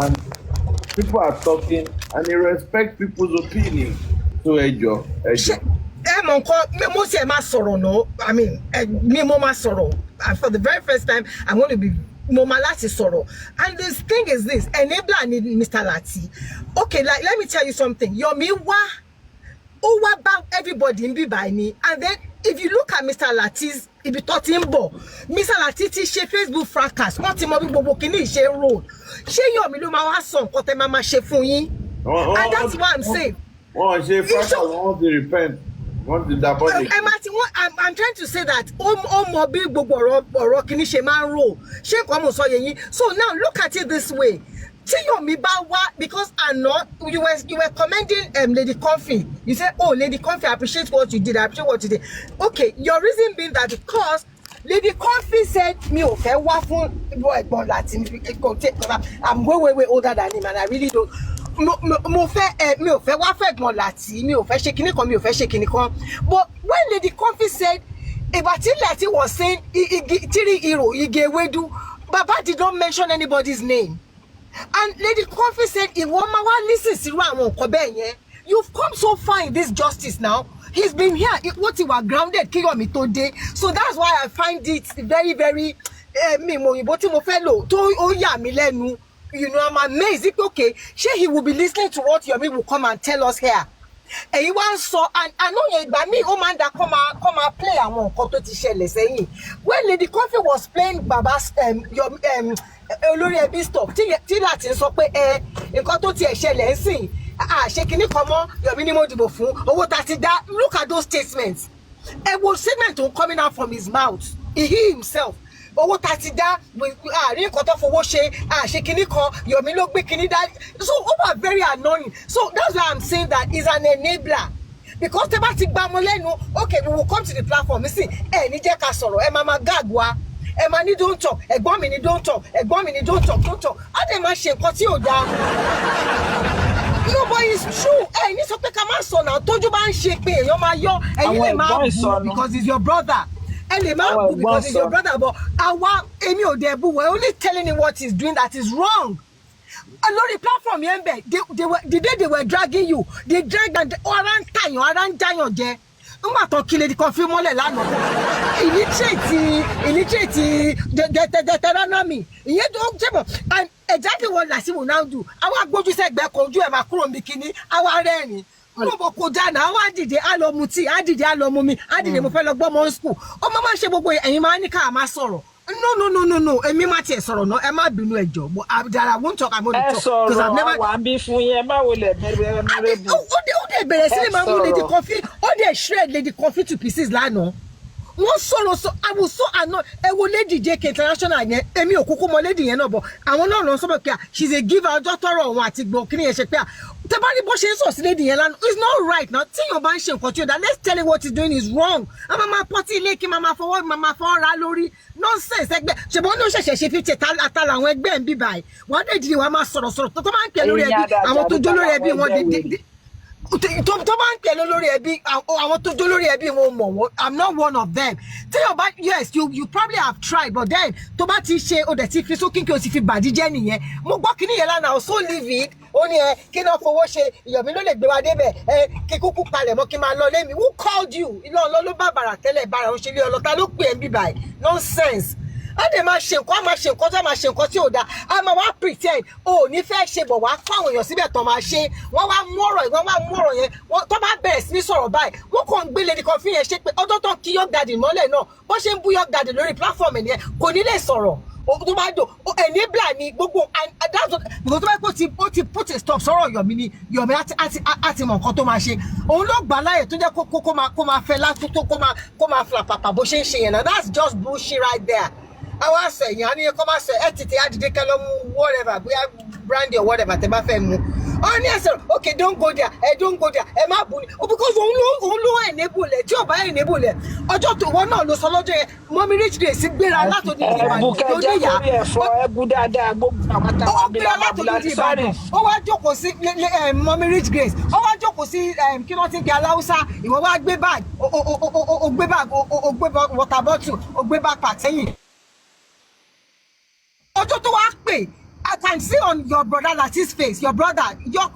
and people are talking, and he respects people's opinion. So Ejo. Mo say ma sọ̀rọ̀ no. I mean, me mo ma sọ̀rọ̀. And for the very first time, I'm going to be Moma Lati sọ̀rọ̀. And this thing is this, enabler need Mr. Lati. Okay, like let me tell you something. Yomi wa about everybody in Bibaini, and then if you look at Mr. Lati's ibi tó ti ń bọ̀, Mr. Lati ti ṣe Facebook fracas, wọ́n ti mọ bí gbogbo kìíní ṣe road. Ṣé Yomi ló máa wá sọ nǹkan tẹ́ máa ṣe fún yín? And that's why I'm saying. Ṣe fracas, wọ́n ti repent. I'm trying to say that mo bí gbogbo ọ̀rọ̀ kìíní ṣe máa ń roll. Ṣé nǹkan mo sọ yẹn yín? So now look at it this way. Yomi Bawa, because you were commending Lady Comfy. You said, oh, Lady Comfy, I appreciate what you did. I appreciate what you did. Okay, your reason being that because Lady Comfy said, me okay, I'm way older than him, and I really don't. But when Lady Comfy said, Lati was saying, Baba did not mention anybody's name. And Lady Comfy said, you've come so far in this justice now. He's been here. What he was grounded, today. So that's why I find it very, very you know, I'm amazed. Okay, sure, he will be listening to what Yomi will come and tell us here. And you want so, and I know you, but me, oh man, that come and play. I want to share. Saying when Lady Comfy was playing Baba's Olori Ebi stop. Till Latin so pe nǹkan tó ti ṣẹlẹ̀ ńsìn. Ṣé kíní kan mọ́ Yomi ni mo dìbò fún. Owó tá ti dá. Look at those statements. Was statement coming out from his mouth. He himself. Owó tá ti dá. Rí nǹkan tó fowó ṣe. Ṣé kíní kan Yomi ló gbé kíní dá. So over very annoying. So that's why I'm saying that he's an enabler. Because tẹ́ bá ti gbà mọ́ lẹ́nu, okay, we will come to the platform. See, ní jẹ́ ká sọ̀rọ̀. Mama gag wa. Emani don't talk. Egbomi ni don't talk. Egbomi ni don't talk. Don't talk. Ade ma ṣe nǹkan tí ò dá. No, but it's true. Ní sọ pé ká má sọ náà. Tójú bá ń ṣe pé èèyàn máa yọ. Ẹ̀yin lè máa bú because it's your brother. Ẹ lè máa bú because it's your brother. But àwa èmi ò dẹ̀ bú. We're only telling him what he's doing that is wrong. Lórí platform yẹn bẹ̀, the day they were dragging you, they dragged and ọ̀rá ń tàyàn, ọ̀rá ń jáyàn jẹ. Uma to kill the Comfy mole lánàá. Illiterate Deuteronomy. Ìyẹn don't jebo. And exactly what Lati will now do. Àwa gbójú sẹ́gbẹ̀ kojú ẹ máa kúrò nbikini. Àwa rẹ́rìn. Mo bo ko dana, àwa dìde a lọ mutí, a dìde a lọ mumi, a dìde mo fẹ́ lọ gbọ́ mo school. Ó máa ṣe gbogbo ẹ̀yin máa ní ká máa sọ̀rọ̀. No. Èmi má tiẹ̀ sọ̀rọ̀ no. Ẹ má bínú ẹjọ́. But I won't talk. I'm going to talk because I've never. Wa bi fún yín má wo le bẹ̀rẹ̀. Ó bẹ̀rẹ̀ sí máa mú Lady Comfy. Ó dẹ̀ shred Lady Comfy to pieces lánàá. Wọ́n sọ̀rọ̀ so I was so annoyed. Ẹ wo Lady JK International yẹn. Èmi ò kúkú mọ lady yẹn náà bọ̀. Àwọn náà lọ sọ pé she's a giver ọjọ́ tọrọ òun àti gbọ́ kíni yẹn ṣe pé tẹ́ bá rí bó ṣe ń sọ sí lady yẹn lánàá. It's not right now. Tí yóò bá ń ṣe nǹkan tí ó dá, let's tell him what he's doing is wrong. A máa pọ́tí ilé kí máa fọwọ́ ra lórí. Nonsense ẹgbẹ́ ṣùgbọ́n ní ó ṣẹ̀ṣẹ̀ ṣe 50 àtàlà àwọn ẹgbẹ́ ń bí báyìí. Wọ́n dẹ̀ dìde wọ́n máa sọ̀rọ̀ tó máa ń pè lórí ẹbí àwọn tó jó lórí ẹbí wọn tó máa ń pè lórí ẹbí àwọn tó jó lórí ẹbí wọn mọ̀ wọ́n. I'm not one of them. Tell you about yes you probably have tried but then tó bá ti ṣe o dẹ̀ ti fi sókè kí o sì fi bàdíjẹ́ nìyẹn. Mo gbọ́ kíní yẹn lánàá so livid ó ní kí náà fowó ṣe Yomi ló lè gbé wa débẹ̀ kí kúkú palẹ̀ mọ́ kí máa lọ lémi. Who called you? Ilé ló bá bàrà tẹ́lẹ̀ bàrà ó ṣe lé ọlọ́ta ló pè é bí báyìí. Nonsense. A dẹ̀ máa ṣe nǹkan tí ò dáa. A máa wá pretend o ní fẹ́ ṣe bọ̀ wá fún àwọn èèyàn síbẹ̀ tó máa ṣe. Wọ́n wá mú ọ̀rọ̀ yẹn tó bá bẹ̀rẹ̀ sí ní sọ̀rọ̀ báyìí. Wọ́n kàn ń gbé Lady Comfy yẹn ṣe pé ọjọ́ tó ń kí Young Daddy mọ́lẹ̀ náà bó ṣe ń bú Young Daddy lórí platform ẹ̀ nìyẹn kò ní lè sọ̀rọ̀. Tó bá dò enabler ni gbogbo tó bá ó ti put a stop sọ̀rọ̀ Yomi ni Yomi àti mọ̀ nǹkan tó máa ṣe. Òun ló gbà láyè tó jẹ́ kó máa fẹ́ látó kó máa flapapa bó ṣe ń ṣe yẹn náà. That's just bullshit right there. I was saying, you need to come and say, whatever, we have brandy or whatever, te ba fe mu. Oh, yes, sir. Okay, don't go there. Don't go there. Because only enable it. Tí ó bá enable it. Ọjọ́ tó wọ́n náà ló sọ lọ́jọ́ yẹn. Mommy Rich Grace sì gbéra látòdì Ìbàdàn. Bùkẹ́ jẹ́ kórí ẹ̀fọ́ ẹ̀bù dáadáa gbogbo àwọn táwọn abílẹ̀ abúlé sáré. Ó wá jókòó sí Mommy Rich Grace. Ó wá jókòó sí kí ló ti ń kí Aláùsá. Ìwọ wá gbé bag. Ó gbé bag. Ó gbé water bottle. Ó gbé backpack sẹ́yìn. Ọjọ́ tó wá pè I can see on your brother Latif's face, your brother, your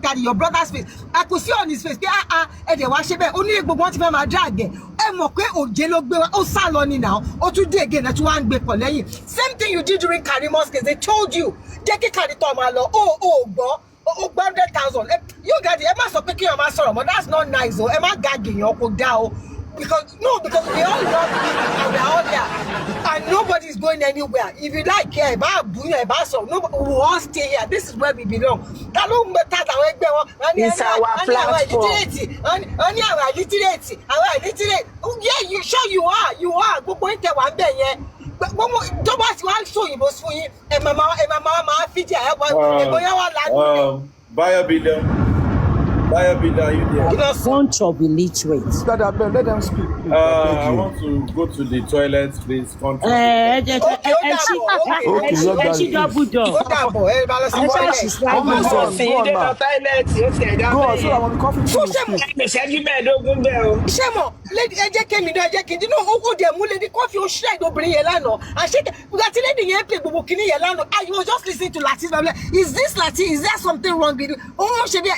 daddy, your brother's face. I could see on his face. Ẹ̀dẹ̀ wá ṣe bẹ́ẹ̀. Ó ní gbogbo wọn ti fẹ́ máa drag ẹ̀. Ẹ mọ̀ pé òjé ló gbé wa. Ó sá lọ ni now. Ó tún dé again. Ẹ tún wá ń gbé pọ̀ lẹ́yìn. Same thing you did during Karimo's case. They told you. Jẹ́ kí Karito máa lọ. Gbọ́. Ó gbọ́ 100,000. You daddy, ẹ má sọ pé kí ọmọ sọ̀rọ̀ mọ́. That's not nice o. Ẹ má gàgé yàn kó dá o. Because we all love you and we're all there. And nobody's going anywhere. If you like here, about nobody will all stay here. This is where we belong. It's our platform. Yeah, you sure you are. You are. Go point to one day, yeah. But don't watch one show you must win. And mama, Fiji, Buyer Bida, you there? Bunch of illiterates. Let them speak. I want to go to the toilet, please. Double door. Go on, so I'm coffee. Shemo, lady, you know who they lady coffee or shred or bring Yelano. I said, Latin lady, I was just listening to Latin. Is this Latin? Is there something wrong with you? Oh, should be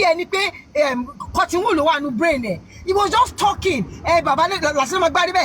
any cutting wool one brain. He was just talking. Baba, last time I got and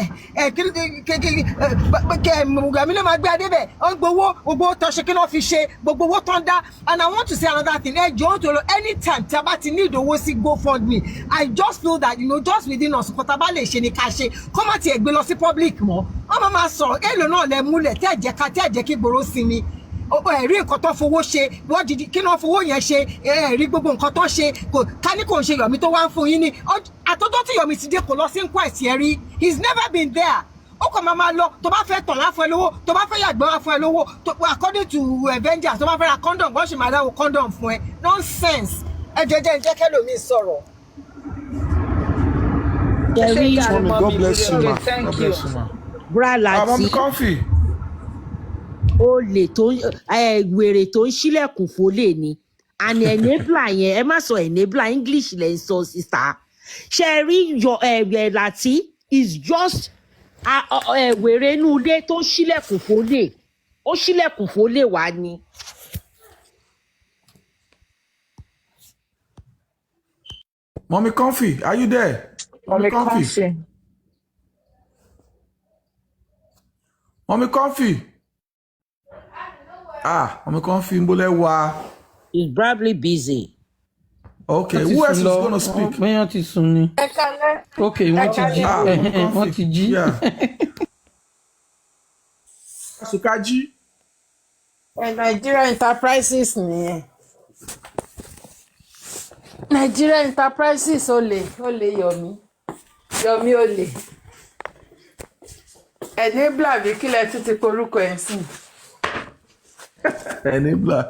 I want to say another thing. Anytime Tabati need the Wosi go fund me, I just feel that just within us, Kotabale Sheni Kashe, come at a Belosi public more. I'm a so no le mule, Jeki Borosimi. Ẹ̀rí nǹkan tó fowó ṣe wọ́n dìdí kí náà fowó yẹn ṣe ẹ̀rí gbogbo nǹkan tó ṣe kò ká ní kò ń ṣe Yomi tó wá ń fún yín ní àtọ́jọ́ tí Yomi ti dé kò lọ sí inquest yẹn rí he's never been there ó kàn máa lọ tó bá fẹ́ tàn láfún ẹ lówó tó bá fẹ́ yàgbẹ́ wá fún ẹ lówó according to Avengers tó bá fẹ́ ra condom wọ́n ṣì máa dáwọ́ condom fún ẹ nonsense ẹ jẹ́ kẹ́lòmíì sọ̀rọ̀. God bless you, ma. Thank you. Bra Lati. Coffee. Olè tó wèrè tó ń ṣílẹ̀kùn fólè ni and enabler yẹn ẹ má sọ enabler English lẹ ń sọ sister ṣe rí Lati is just wèrè inú ilé tó ń ṣílẹ̀kùn fólè ó ṣílẹ̀kùn fólè wá ni. Mommy Comfy, are you there? Mommy Comfy. Mommy Comfy. Mommy Comfy, Mbolewa. He's probably busy. Okay, who else is going to speak? Okay, wọ́n ti jí. Sukaji. Nigeria Enterprises nìyẹn. Nigeria Enterprises olè Yomi olè. Enabler bí kílẹ̀ tún ti porúkọ ẹ̀ sìn. Enabler.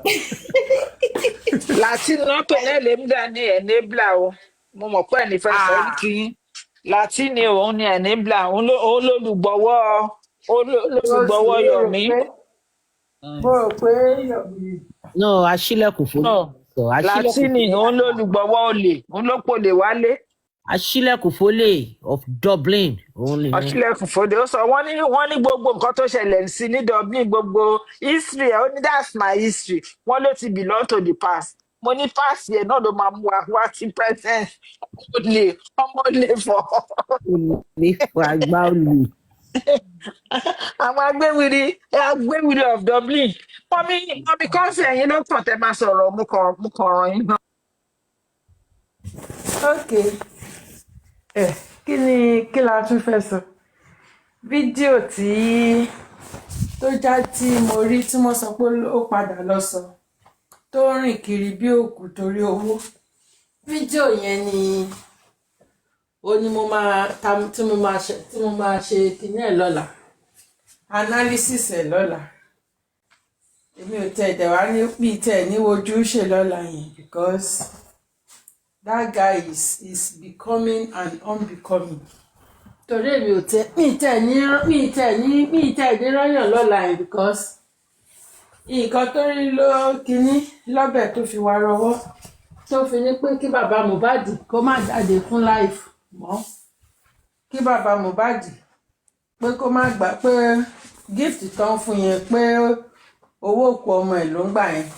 Latin náà pè ní enabler ní enabler o. Mo mọ̀ pé ẹni fẹ́ sọ ní kí Latin ni òun ni enabler òun lólùgbọ́wọ́ Yomi. Mo rò pé Yomi. No, aṣílẹ̀kùn fólè. No, Latin ni òun lólùgbọ́wọ́ olè òun ló pòlè wálé. Aṣílẹ̀kùn fólè of Dublin only. Aṣílẹ̀kùn fòde ó sọ wọ́n ní gbogbo nǹkan tó ṣẹlẹ̀ sí ní Dublin gbogbo history ẹ̀ ó ní that's my history wọ́n ló ti belong to the past mo ní past yẹn náà ló máa mú wá sí present ọmọ lè fọ. Olè fọ àgbà olè. Àwọn agbéwìrì of Dublin mọ́mí kọ́ńsì ẹ̀yìn ló kàn tẹ́ máa sọ̀rọ̀ mú kàn ràn yín náà. Okay. Kí la tún fẹ́ sọ? Fídíò tí mo rí tí wọ́n sọ pé ó padà lọ sọ tó rìn kiri bí òkú torí owó. Fídíò yẹn ni ó ní tí mo máa ṣe kíní ẹ̀ lọ́la. Analysis ẹ̀ lọ́la. Èmi ò tẹ̀ ẹ̀dẹ̀ wá ní tẹ̀ níwojú ṣe lọ́la yẹn because that guy is becoming and unbecoming. Today mi tẹ̀ ní ráyàn lọ́la yẹn because nǹkan tó rí ló kíní lọ́bẹ̀ tó fi wá rọwọ́ tó fi ní pé kí bàbá Mohbad kó má jáde fún life mọ́ kí bàbá Mohbad pé kó má gbà pé gift tán fún yẹn pé owó òkú ọmọ ẹ̀ ló ń gbà yẹn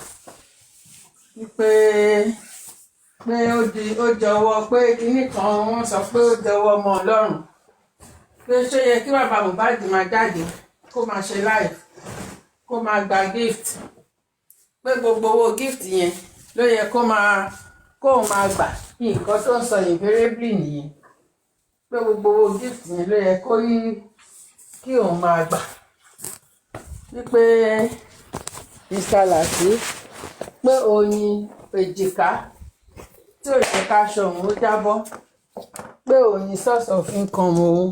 wípé ó jọ̀wọ́ pé kinní kan wọ́n sọ pé ó jọ̀wọ́ ọmọ Ọlọ́run pé ṣó yẹ kí bàbá Mohbad máa jáde kó máa ṣe live kó máa gba gift pé gbogbo owó gift yẹn ló yẹ kó máa gbà nǹkan tó ń sọ invariably nìyẹn pé gbogbo owó gift yẹn ló yẹ kí òun máa gbà wípé Mr. Lateef pé oyin èjìká tí ò jẹ́ ká aṣọ òun ó jábọ́ pé oyin source of income òun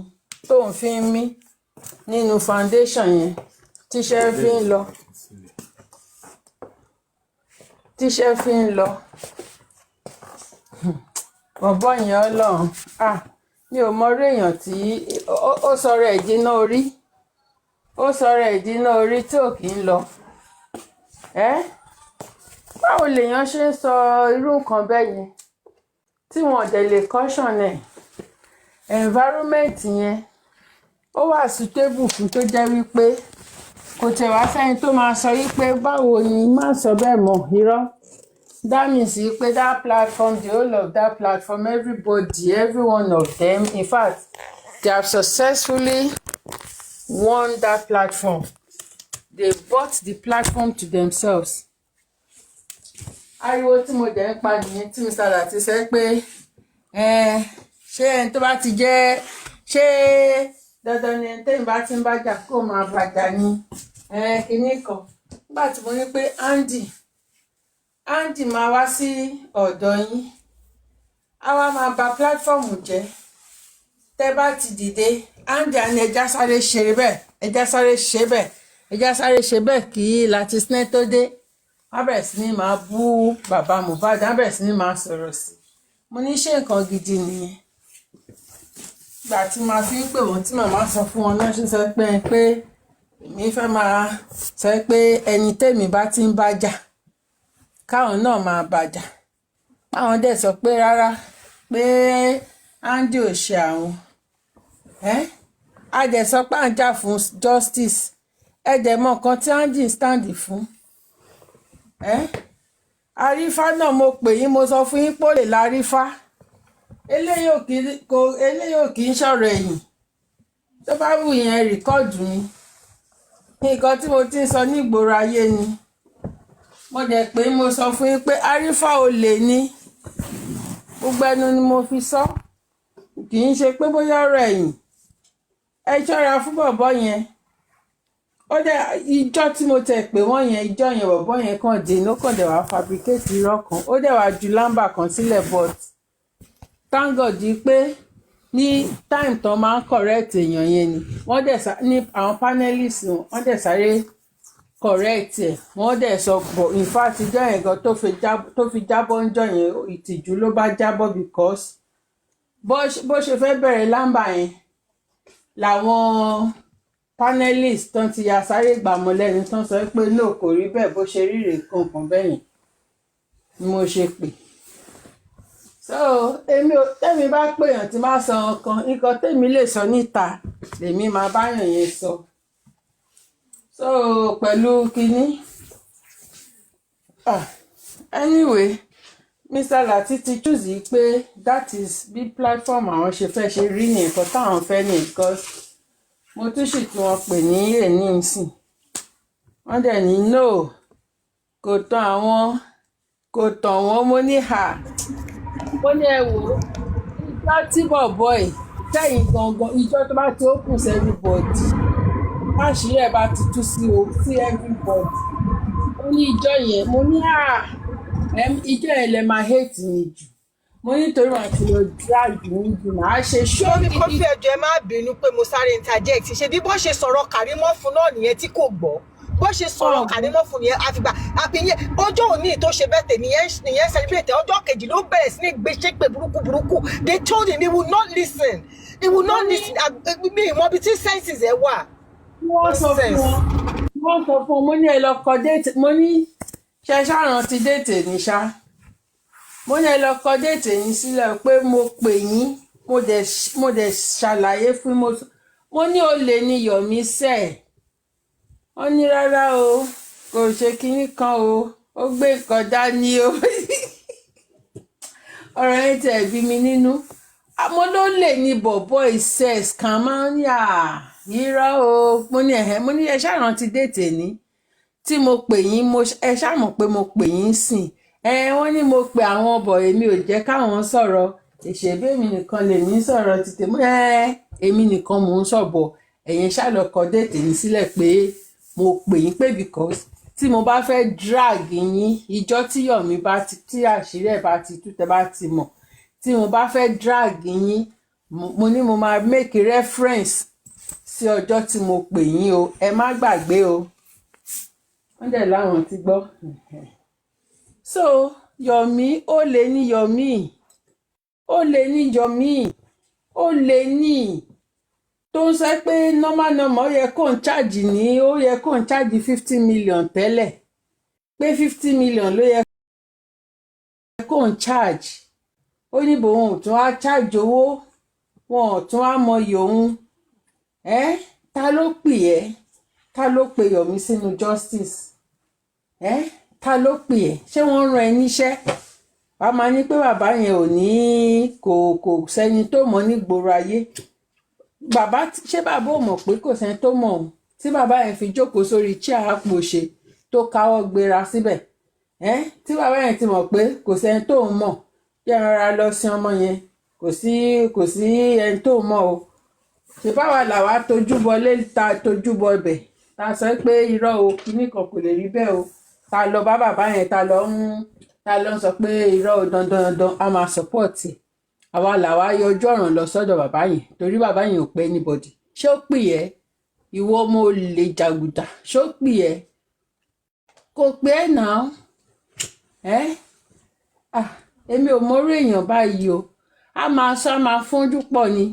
tóun fi ń mí nínú foundation yẹn tíṣẹ́ fi ń lọ bọ̀bọ́ yẹn Ọlọ́run mi ò mọ orí èèyàn tí ó sọ̀rọ̀ ẹ̀ dínà orí tí ò kì í lọ báwo lèèyàn ṣe ń sọ irú nǹkan bẹ́ẹ̀ yẹn tí wọ́n dẹ̀ lè caution ẹ̀ environment yẹn ó wà suitable fún tó jẹ́ wípé kò tẹ̀ wá sẹ́ni tó máa sọ wípé báwo ni má sọ bẹ́ẹ̀ mọ́ irọ́ that means wípé that platform the whole of that platform every one of them in fact they have successfully won that platform they bought the platform to themselves. Ariwo tí mo dẹ̀ ń pa nìyẹn tí Mr. Lateef sẹ́ pé ṣé ẹni tó bá ti jẹ́ ṣé dandan ni ẹni tẹ́yìn bá ti ń bájà kó máa bàjá ní kinní kan nígbà tí mo ní pé Andy máa wá sí ọ̀dọ̀ yín á wá máa ba pílátífọ́ọ̀mù jẹ́ tẹ́ bá ti dìde Andy àni ẹja sáré ṣe bẹ́ẹ̀ ẹja sáré ṣe bẹ́ẹ̀ ẹja sáré ṣe bẹ́ẹ̀ kí Lateef tó dé wọ́n bẹ̀rẹ̀ sí ní máa bú bàbá Mohbad wọ́n bẹ̀rẹ̀ sí ní máa sọ̀rọ̀ sí mo ní ṣé nǹkan gidi nìyẹn gbà tí màá fi ń pè wọ́n tí màmá sọ fún wọn náà ṣe sọ pé èmi fẹ́ máa sọ pé ẹni tèmi bá ti ń bájà káwọn náà máa bàjà àwọn dẹ̀ sọ pé rárá pé Andy ò ṣe àwọn a dẹ̀ sọ pé à ń jà fún justice ẹ dẹ̀ mọ nǹkan tí Andy ń stand fún àrífá náà mo pè yín mo sọ fún yín pé ó lè lárífá eléyìí ò kì í ṣọ̀rọ̀ ẹ̀yìn tó bá wù yẹn rìkọ́ọ̀dù mi nǹkan tí mo ti ń sọ ní ìgboro ayé ni mo dẹ̀ pé mo sọ fún yín pé àrífá olè ní gbogbo ẹnu ni mo fi sọ kì í ṣe pé bóyá ọ̀rọ̀ ẹ̀yìn ẹ ṣọ́ra fún bọ̀bọ́ yẹn ó dẹ̀ ìjọ tí mo tẹ̀ pé wọ́n yẹn ìjọ yẹn bọ̀bọ́ yẹn kàn dé ló kàn dẹ̀ wá fabricate irọ́ kan ó dẹ̀ wá ju lámbà kan sílẹ̀ but thank God pé ní time tán máa ń correct èèyàn yẹn ni wọ́n dẹ̀ ní àwọn panelists wọ́n dẹ̀ sáré correct ẹ̀ wọ́n dẹ̀ sọ bọ̀ in fact ìjọ yẹn gan tó fi jábọ́ ńjọ yẹn ìtìjú ló bá jábọ́ because bó ṣe fẹ́ bẹ̀rẹ̀ lámbà yẹn làwọn panelist tán ti ya sáré gbàmọ́ lẹ́nu tán sọ pé no kò rí bẹ́ẹ̀ bó ṣe ríre kankan bẹ́yìn ni mo ṣe pè so tèmi bá pèèyàn tí máa sọ nǹkan tèmi lè sọ níta lèmi máa báyàn yẹn sọ so pẹ̀lú kínní anyway Mr. Lateef ti choose pé that is bí platform àwọn ṣe fẹ́ ṣe rí ní nǹkan táwọn fẹ́ ní because mo tún sì tí wọ́n pè ní èní ìsìn wọ́n dẹ̀ ní no kò tàn wọ́n mo ní ha mo ní ẹ wò ìjọ tí bọ̀bọ̀ ẹ̀ sẹ́yìn gangan ìjọ tó bá ti open sí everybody láṣìírí ẹ̀ bá ti tú sí everybody mo ní ìjọ yẹn mo ní ìjọ yẹn lè máa hate mi jù mo nítorí wọn ti lọ drag mi jù máa ṣe ṣó ní kọfí ẹjọ́ ẹ má bínú pé mo sáré interject ṣe bí bó ṣe sọ̀rọ̀ Kàrímọ́ fún náà nìyẹn tí kò gbọ́ bó ṣe sọ̀rọ̀ Kàrímọ́ fún nìyẹn àfìgbà àfihàn ọjọ́ òní tó ṣe bẹ́ẹ̀ tẹ̀ nìyẹn celebrate ọjọ́ kejì ló bẹ̀rẹ̀ sí ní gbé ṣépè burúkú they told him he would not listen mi ìmọ̀ ibi tí senses ẹ wà. wọ́n sọ fún wọn mo ní ẹ lọ kọ déètì mo ní ṣe ṣàràn ti déètì ní ṣá mo ní ẹ lọ kọ déètì yín sílẹ̀ pé mo pè yín mo dẹ̀ ṣàlàyé fún mo ní olè ní Yomi sẹ́ẹ̀ wọ́n ní rárá o kò ṣe kinní kan o ó gbé nǹkan dání o ọ̀rọ̀ yẹn tẹ̀ bí mi nínú àmọ́ ló lè ní bọ̀bọ̀ sex kan máa ń yà irọ́ o mo ní ẹ ṣàrántí déètì ní tí mo pè yín ẹ ṣàmọ̀ pé mo pè yín sìn wọ́n ní mo pe àwọn ọbọ̀ èmi ò jẹ́ káwọn sọ̀rọ̀ ìṣèbí èmi nìkan lèmi sọ̀rọ̀ títí mú èmi nìkan mò ń sọ̀bọ̀ ẹ̀yin ṣàlọ́kọ déètì ní sílẹ̀ pé mo pè yín pé because tí mo bá fẹ́ drag yín ìjọ tí Yomi bá ti tí àṣírí ẹ̀ bá ti tú tẹ́ bá ti mọ̀ tí mo bá fẹ́ drag yín mo ní mo máa make reference sí ọjọ́ tí mo pè yín o ẹ má gbàgbé o wọ́n dẹ̀ láwọn ti gbọ́ so Yomi ó lè ní Yomi ó lè ní Yomi ó lè ní tó ń sọ pé normal ó yẹ kó ń charge ní ó yẹ kó ń charge 50 million tẹ́lẹ̀ pé 50 million ló yẹ kó ń charge ó ní bòun ò tún á charge owó wọn ò tún á mọyì òun ta ló pè ta ló pe Yomi sínú justice ta ló pè ṣé wọ́n rán ẹ níṣẹ́ wàá máa ní pé bàbá yẹn ò ní kò sẹ́ni tó mọ̀ nígboro ayé bàbá ṣé bàbá ò mọ̀ pé kò sẹ́ni tó mọ̀ òun tí bàbá yẹn fi jókòó sórí chair àpòṣe tó káwọ́ gbéra síbẹ̀ tí bàbá yẹn ti mọ̀ pé kò sẹ́ni tó mọ̀ kí ẹ rọra lọ sí ọmọ yẹn kò sí ẹni tó mọ̀ o ṣe báwa làwa tójú bọ ta tójú bọ ibẹ̀ ta sọ pé irọ́ o kíní kan kò lè rí bẹ́ẹ̀ o ta lọ bá bàbá yẹn ta lọ ń sọ pé irọ́ o dandan a máa support àwa làwa yọjú ọ̀ràn lọ sọ́dọ̀ bàbá yẹn torí bàbá yẹn ò pẹ́ anybody ṣé ó pè ẹ́ ìwọ ọmọ olè jàgùdà ṣé ó pè ẹ́ kò pé ẹ̀ náà èmi ò mọ̀rú èèyàn báyìí o a máa sọ a máa fọ́njú pọ̀ ni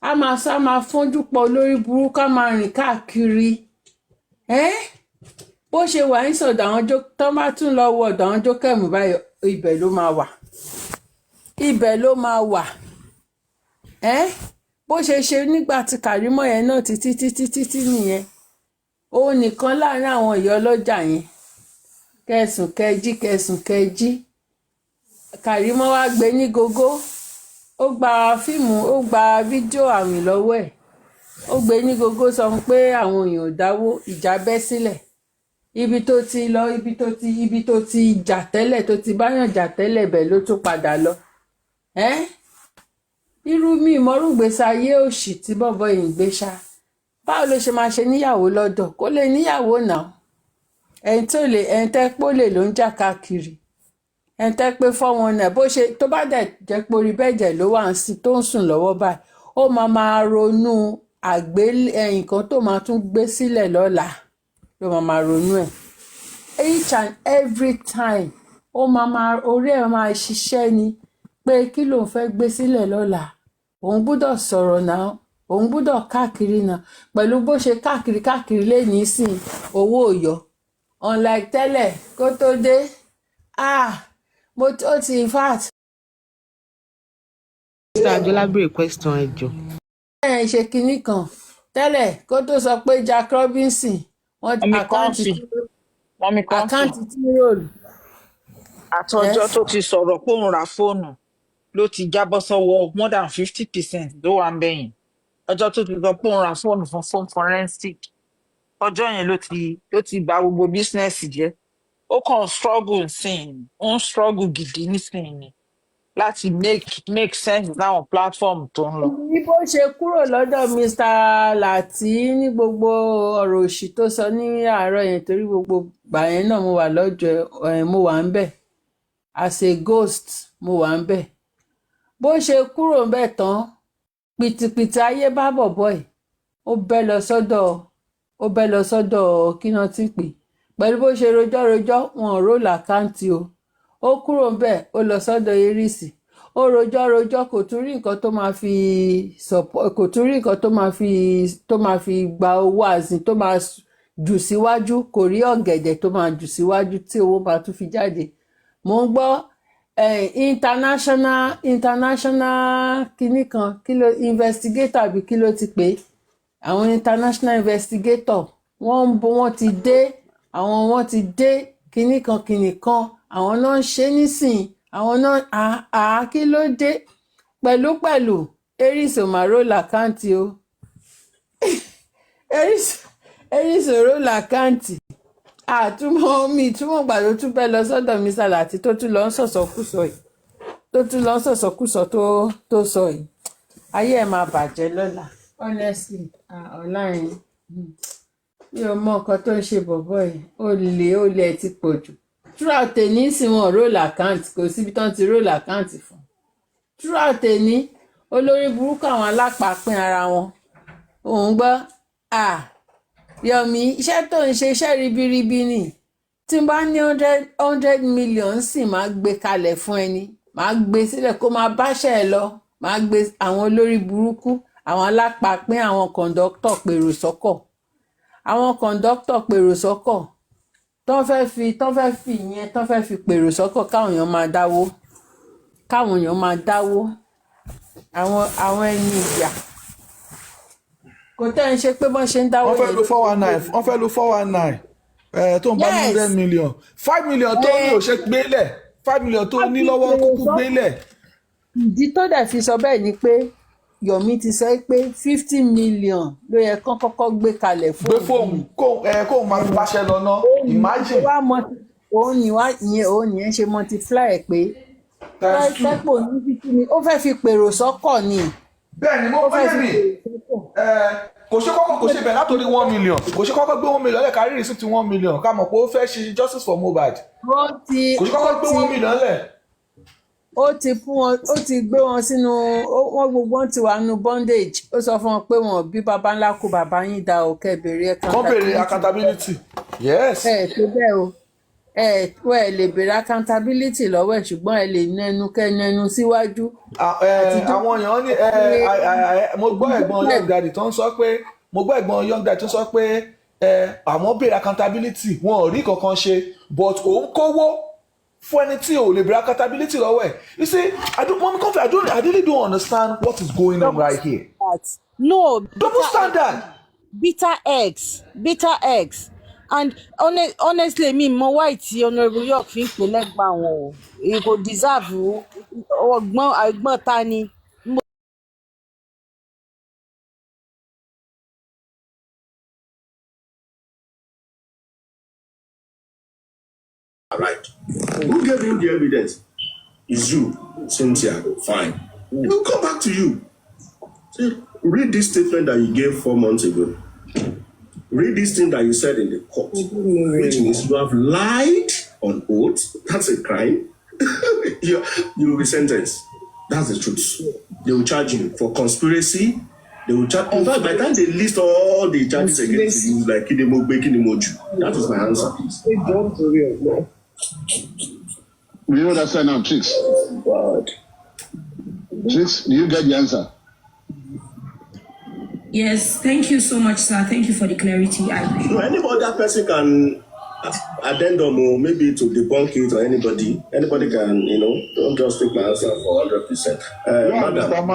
a máa sọ a máa fọ́njú pọ̀ lórí burúkú a máa rìn káàkiri bó ṣe wà ń sọ̀dọ̀ àwọn tó bá tún lọ wọ ọ̀dọ̀ àwọn jókèmù báyìí ibẹ̀ ló máa wà bó ṣe nígbà tí Kàrímọ́ yẹn náà títí nìyẹn òun nìkan láàrin àwọn ìyá ọlọ́jà yẹn kẹsùn kẹjí Kàrímọ́ wá gbé ní gógó ó gba fíìmù ó gba fídíò àwìn lọ́wọ́ ẹ̀ ó gbé ní gógó sọ pé àwọn èèyàn ò dáwó ìjà bẹ́ sílẹ̀ ibi tó ti lọ ibi tó ti jà tẹ́lẹ̀ tó ti báyàn jà tẹ́lẹ̀ bẹ̀ ló tún padà lọ irú mi ìmọ̀rúgbèsè ayé òṣì tí bọ́bọ́ yìí ń gbé ṣá báwo ló ṣe máa ṣe níyàwó lọ́dọ̀ kó lè níyàwó náà ẹni tẹ́ pé ó lè ló ń jà káàkiri ẹni tẹ́ pé fọ́wọn náà bó ṣe tó bá dẹ̀ jẹ́ pé orí bẹ́ẹ̀jẹ̀ ló wà ń sí tó ń sùn lọ́wọ́ báyìí ó máa ronú nǹkan tó máa tún gbé sílẹ̀ lọ́la ló máa ronú ẹ̀ each and every time orí ẹ̀ máa ṣiṣẹ́ ni pé kí ló ń fẹ́ gbé sílẹ̀ lọ́la òun gbúdọ̀ sọ̀rọ̀ náà òun gbúdọ̀ káàkiri náà pẹ̀lú bó ṣe káàkiri lẹ́yìn sìn owó òyọ́ unlike tẹ́lẹ̀ kó tó dé ó ti in fact. Mr. Ajola béèrè question ẹ jọ. ṣe kinní kan tẹ́lẹ̀ kó tó sọ pé Jack Robinson wọ́n àkáǹtì tí ròlù. àtọjọ́ tó ti sọ̀rọ̀ pé òun ra fóònù ló ti jábọ́ sọ́wọ́ more than 50% ló wà ń bẹ̀yìn ọjọ́ tó ti sọ pé òun ra fóònù fún phone forensic ọjọ́ yẹn ló ti bà gbogbo bísínẹ́sì jẹ́ ó kàn struggle nsìn ó ń struggle gidi nísìnyí láti make sense láwọn platform tó ń lọ. ní bó ṣe kúrò lọ́dọ̀ Mr. Lati ní gbogbo ọ̀rọ̀ òṣì tó sọ ní àárọ̀ yẹn torí gbogbo gbà yẹn náà mo wà lọ́jọ́ mo wà ń bẹ̀ as a ghost mo wà ń bẹ̀ bó ṣe kúrò ń bẹ̀ tán pìtìpìtì ayé bá bọ̀bọ̀ ẹ̀ ó bẹ́ lọ sọ́dọ̀ kí náà ti pè pẹ̀lú bó ṣe rojọ́ wọn ò rò lákáǹtì o ó kúrò ń bẹ̀ ó lọ sọ́dọ̀ erésì ó rojọ́ kò tún rí nǹkan tó máa fi kò tún rí nǹkan tó máa fi gba owó àzìn tó máa jù síwájú kò rí ọ̀gẹ̀dẹ̀ tó máa jù síwájú tí owó máa tún fi jáde mo ń gbọ́ international kinní kan investigator àbí kí ló ti pè àwọn international investigator wọ́n ti dé àwọn wọn ti dé kinní kan àwọn náà ń ṣe nísìn àwọn náà kí ló dé pẹ̀lú eris ò máa ró làkáǹtì o eris ò ró làkáǹtì àtúmọ̀ mi túmọ̀ gbà tó tún bẹ́ẹ̀ lọ sọ́dọ̀ mi Sàlàtí tó tún lọ ń sọ̀sọ̀kúsọ yìí tó sọ yìí ayé ẹ̀ máa bàjẹ́ lọ́la honestly online mi ò mọ nǹkan tó ń ṣe bọ̀bọ̀ yìí olè ti pọ̀ jù throughout tèní sì wọn roll account kò síbi tán ti roll account fún throughout tèní olórí burúkú àwọn alápàápín ara wọn òun gbọ́ Yomi iṣẹ́ tó ń ṣe iṣẹ́ ribiribi ni tí n bá ní 100 million sì máa gbé kalẹ̀ fún ẹni máa gbé sílẹ̀ kó máa báṣẹ́ ẹ lọ máa gbé àwọn olórí burúkú àwọn alápàápín àwọn kọ̀ǹdọ́tọ̀ pèrò sọ́kọ̀ àwọn kọ̀ǹdọ́tọ̀ pèrò sọ́kọ̀ tó fẹ́ fi pèrò sọ́kọ̀ káwọn èèyàn máa dáwó àwọn ẹni ìyà kò tẹ́ ń ṣe pé bọ́n ṣe ń dáwó wọ́n fẹ́ lo 419 wọ́n fẹ́ lo 419 tó ń bá ní 100 million 5 million tó ní ò ṣe gbélẹ̀ 5 million tó ní lọ́wọ́ kúkú gbélẹ̀. ìdí tó dẹ̀ fi sọ bẹ́ẹ̀ ni pé Yomi ti sọ pé 50 million ló yẹ kán kọ́kọ́ gbé kalẹ̀ fún òun. kóun máa fi báṣẹ́ lọ ná imagine. òun nìyẹn ṣe multiply ẹ̀ pé tẹ́pọ̀ ní 50 million ó fẹ́ fi pèrò sọ́kọ̀ ni. bẹ́ẹ̀ni mo fẹ́ mi kò ṣe bẹ̀rẹ̀ látòrí 1 million kò ṣe kọ́kọ́ gbé 1 million lẹ̀ kárí receipt 1 million ká mọ̀ pé ó fẹ́ ṣe justice for Mohbad kò ṣe kọ́kọ́ gbé 1 million lẹ̀. ó ti gbé wọn sínú wọn gbogbo wọn ti wà nínú bondage ó sọ fún wọn pé wọn bí baba ńlá kú baba yín dá o kẹ́ bèrè accountability yes. tó bẹ́ẹ̀ o ẹ lè bèrè accountability lọ́wọ́ ẹ̀ ṣùgbọ́n ẹ lè nẹnu síwájú. àwọn èèyàn ní mo gbọ́ ẹ̀gbọ́n young daddy tó ń sọ pé àwọn bèrè accountability wọn ò rí kankan ṣe but òun kówó fún ẹni tí ò lè bèrè accountability lọ́wọ́ ẹ̀. You see, I really don't understand what is going on right here. No, double standard. Bitter eggs. And honestly mi mọ why tí Honourable York fi ń pè lẹ́gbàá wọn o èyí kò deserve ọgbọ́n ta ni. Right. Who gave him the evidence? It's you, Cynthia. Fine. We'll come back to you. See, read this statement that you gave 4 months ago. Read this thing that you said in the court, which means you have lied on oath. That's a crime. you will be sentenced. That's the truth. They will charge you for conspiracy. They will charge. In fact, by the time they list all the charges against you, like Kinimoju, that is my answer. Do you understand now, Trix? God. Trix, do you get the answer? Yes, thank you so much, sir. Thank you for the clarity. No, any other person can addendum or maybe to debunk it, or anybody can, don't just take my answer for 100%. Madam,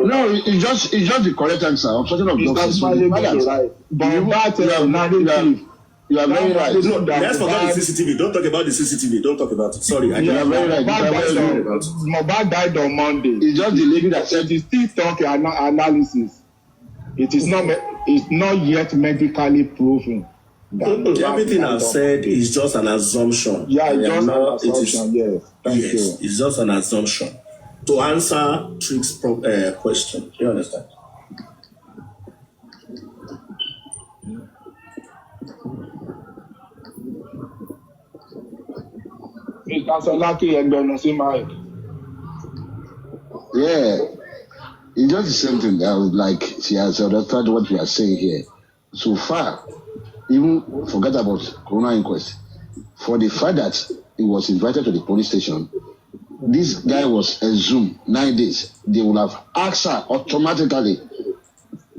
no, it's just the correct answer. I'm talking of justice. You are very right. No, let's forget the CCTV. Don't talk about the CCTV. Don't talk about it. Sorry. You are very right. Mohbad died on Monday. It's just the lady that said it is still talking analysis. It is not yet medically proven. Everything I've said is just an assumption. Yeah, just an assumption. Yes. Thank you. It's just an assumption. To answer Trix's question, you understand? Yeah, it's just the same thing. That would like she has understood what we are saying here. So far, even forget about Corona inquest. For the fact that he was invited to the police station, this guy was assumed 9 days. They would have asked her automatically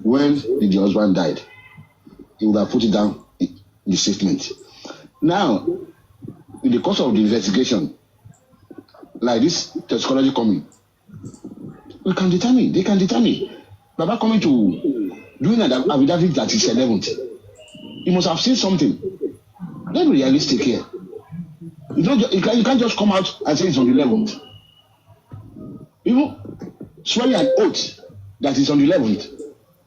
when did your husband died. He would have put it down in the statement. Now, in the course of the investigation, like this toxicology coming, they can determine. Baba coming to doing an affidavit that is 11th. He must have seen something. Let's be realistic here. You can't just come out and say it's on the 11th. Swearing an oath that is on the 11th.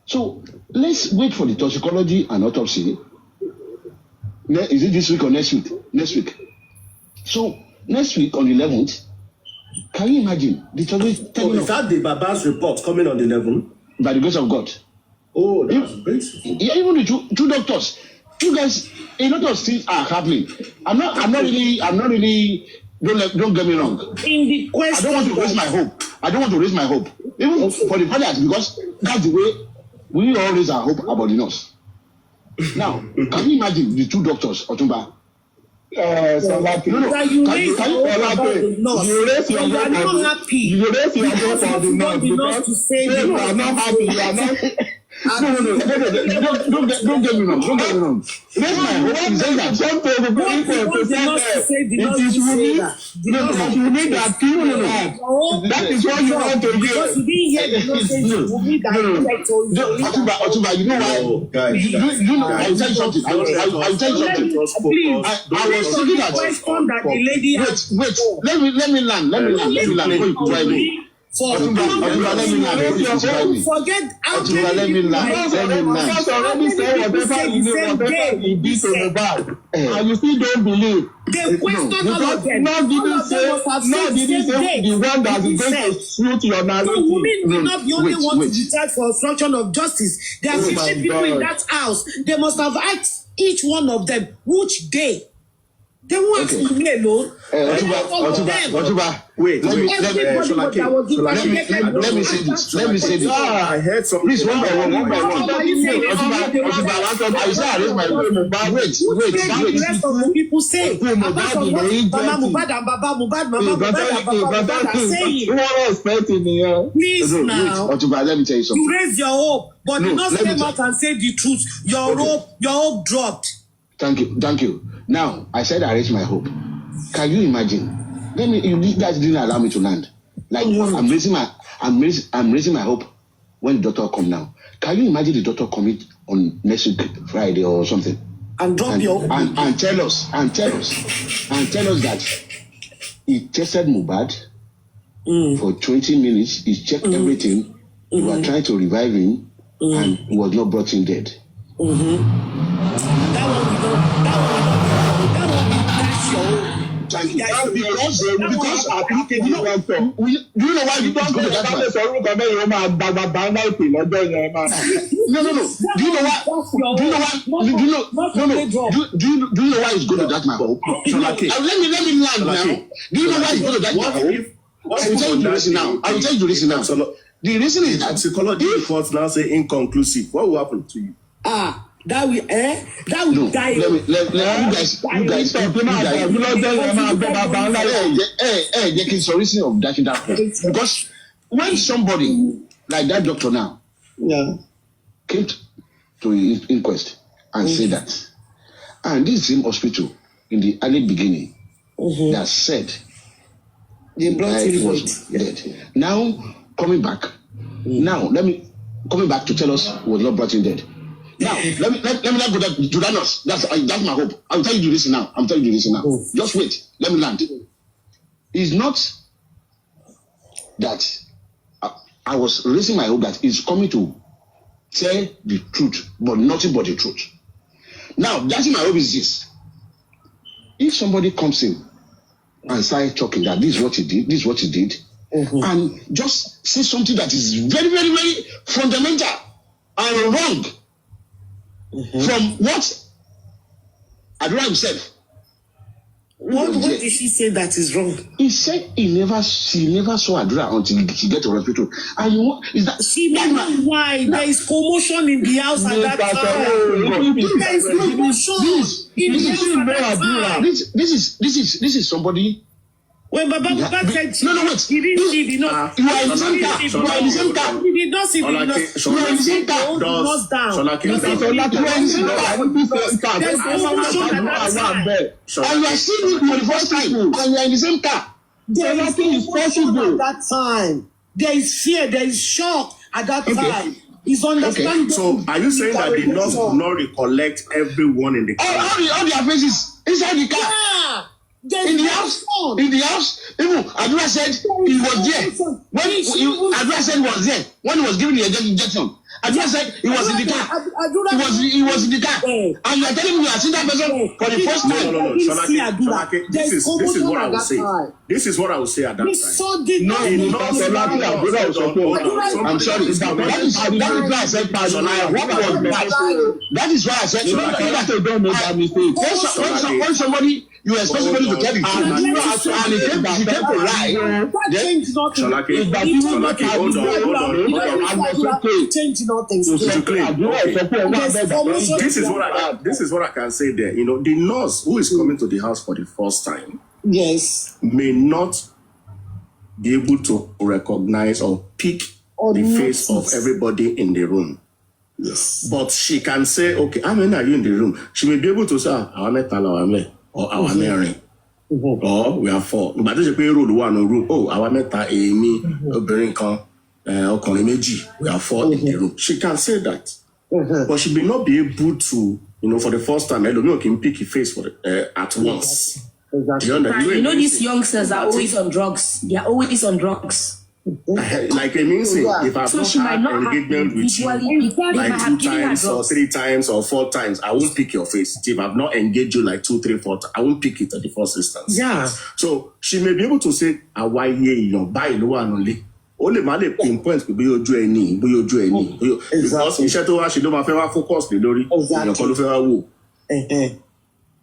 So let's wait for the toxicology and autopsy. Is it this week or next week? Next week. So next week on the 11th, can you imagine the toxicology telling us? Is that the Baba's report coming on the 11th? By the grace of God. Oh, that's great. Yeah, even the two doctors. You guys, a lot of things are happening. I'm not really. Don't get me wrong. In the question, I don't want to raise my hope. Even for the fathers, because that's the way we all raise our hope about the nurse. Now, can you imagine the two doctors, Otumba? you raise your hope about the nurse. You are not happy. You raise your hope about the nurse because to say you are not happy. You are not. No, don't get me wrong. Raise my hope in saying that. It is Wumi. Wumi that people know. That is what you want to do. Because you didn't hear the nurse say Wumi that Otumba, you know why? You know, I will tell you something. I will tell you something. Please, I was thinking that. question that the lady Wait. Let me land. Before you drive me. Otumba, let me land. Forget how Otumba, let me land. Because already say whatever you did to Mohbad, and you still don't believe. they question all of them. No, didn't say the one that is going to suit your narrative. So women will not be only one to wait. be charged for obstruction of justice. There are 50 people in that house. They must have asked each one of them which day. They won't ask me alone. Otumba, wait. Let me say this. I heard something. Please, one by one. Otumba, I say I raise my hand. Wait. The rest of the people say. Apart from what Mama Mohbad and Baba Mohbad are saying. Please now. Otumba, let me tell you something. You raise your hope, but do not step out and say the truth. Your hope dropped. Thank you. Now, I said I raise my hope. Can you imagine? You guys didn't allow me to land. Like I'm raising my hope when the doctor come now. Can you imagine the doctor coming on next week Friday or something? And drop your and tell us that he tested Mohbad for 20 minutes. He checked everything. We were trying to revive him, and he was not brought in dead. Because do you know why you don't go to that man? No. Do you know why? Do you know why he's going to that man? Let me land now. Do you know why he's going to that man? I will tell you the reason now. The reason is that psychology reports now say inconclusive. What will happen to you? That will die. You guys, reason of that because when somebody like that doctor now came to the inquest and said that, and this same hospital in the early beginning that said the blood was dead. Now coming back to tell us was not brought in dead. Now, let me not go to that nurse. That's my hope. I'll tell you this now. Just wait. Let me land. It's not that I was raising my hope that he's coming to tell the truth, but nothing but the truth. Now, that's my hope is this. If somebody comes in and starts talking that this is what he did, and just say something that is very, very, very fundamental and wrong, from what Adura himself. What did she say that is wrong? He said she never saw Adura until she get to hospital. And is that she knows why there is commotion in the house at that time. There is commotion in the house at that time. This is somebody. When Baba Mohbad said wait. He didn't see the nurse. You are in the same car. He did not see the nurse. You are in the same car. Hold the nurse down. There's commotion at that time. And you are seeing it for the first time. And you are in the same car. There is commotion at that time. There is fear. There is shock at that time. It's understandable. So, are you saying that the nurse will not recollect everyone in the car? All their faces. inside the car. Yeah. In the house, even Adura said he was there. Adura said he was there when he was giving the injection. Adura said he was in the car. He was in the car. And you are telling me you have seen that person for the first time. No. Sholake, this is what I will say. This is what I will say at that time. I'm sorry. That is why I said when somebody you expect somebody to tell the truth and he came to lie. Sholake, hold on. Changing all things. This is what I can say there. You know, the nurse who is coming to the house for the first time, yes, may not be able to recognize or pick the face of everybody in the room. Yes. But she can say, okay, how many are you in the room? She may be able to say, our meta, or our Mary. Or we are 4. But there's a pay road one room. Oh, our meta, Amy, Berinkan, we are 4 in the room. She can say that. But she may not be able to, you know, for the first time, I don't know, can pick a face for at once. Exactly. You know, these youngsters are always on drugs. They are always on drugs. Like I mean, say, if I've So not had engagement with you like 2 times or 3 times or 4 times, I won't pick your face. If I've not engaged you like 2, 3, 4 times, I won't pick it at the first instance. Yeah. So she may be able to say, "Why you buy no one only." Only man they pinpoint be your journey, because iṣẹ́ tó wá ṣe ló máa fẹ́ wá focus lé lórí. Èèyàn kan ló fẹ́ wá wò.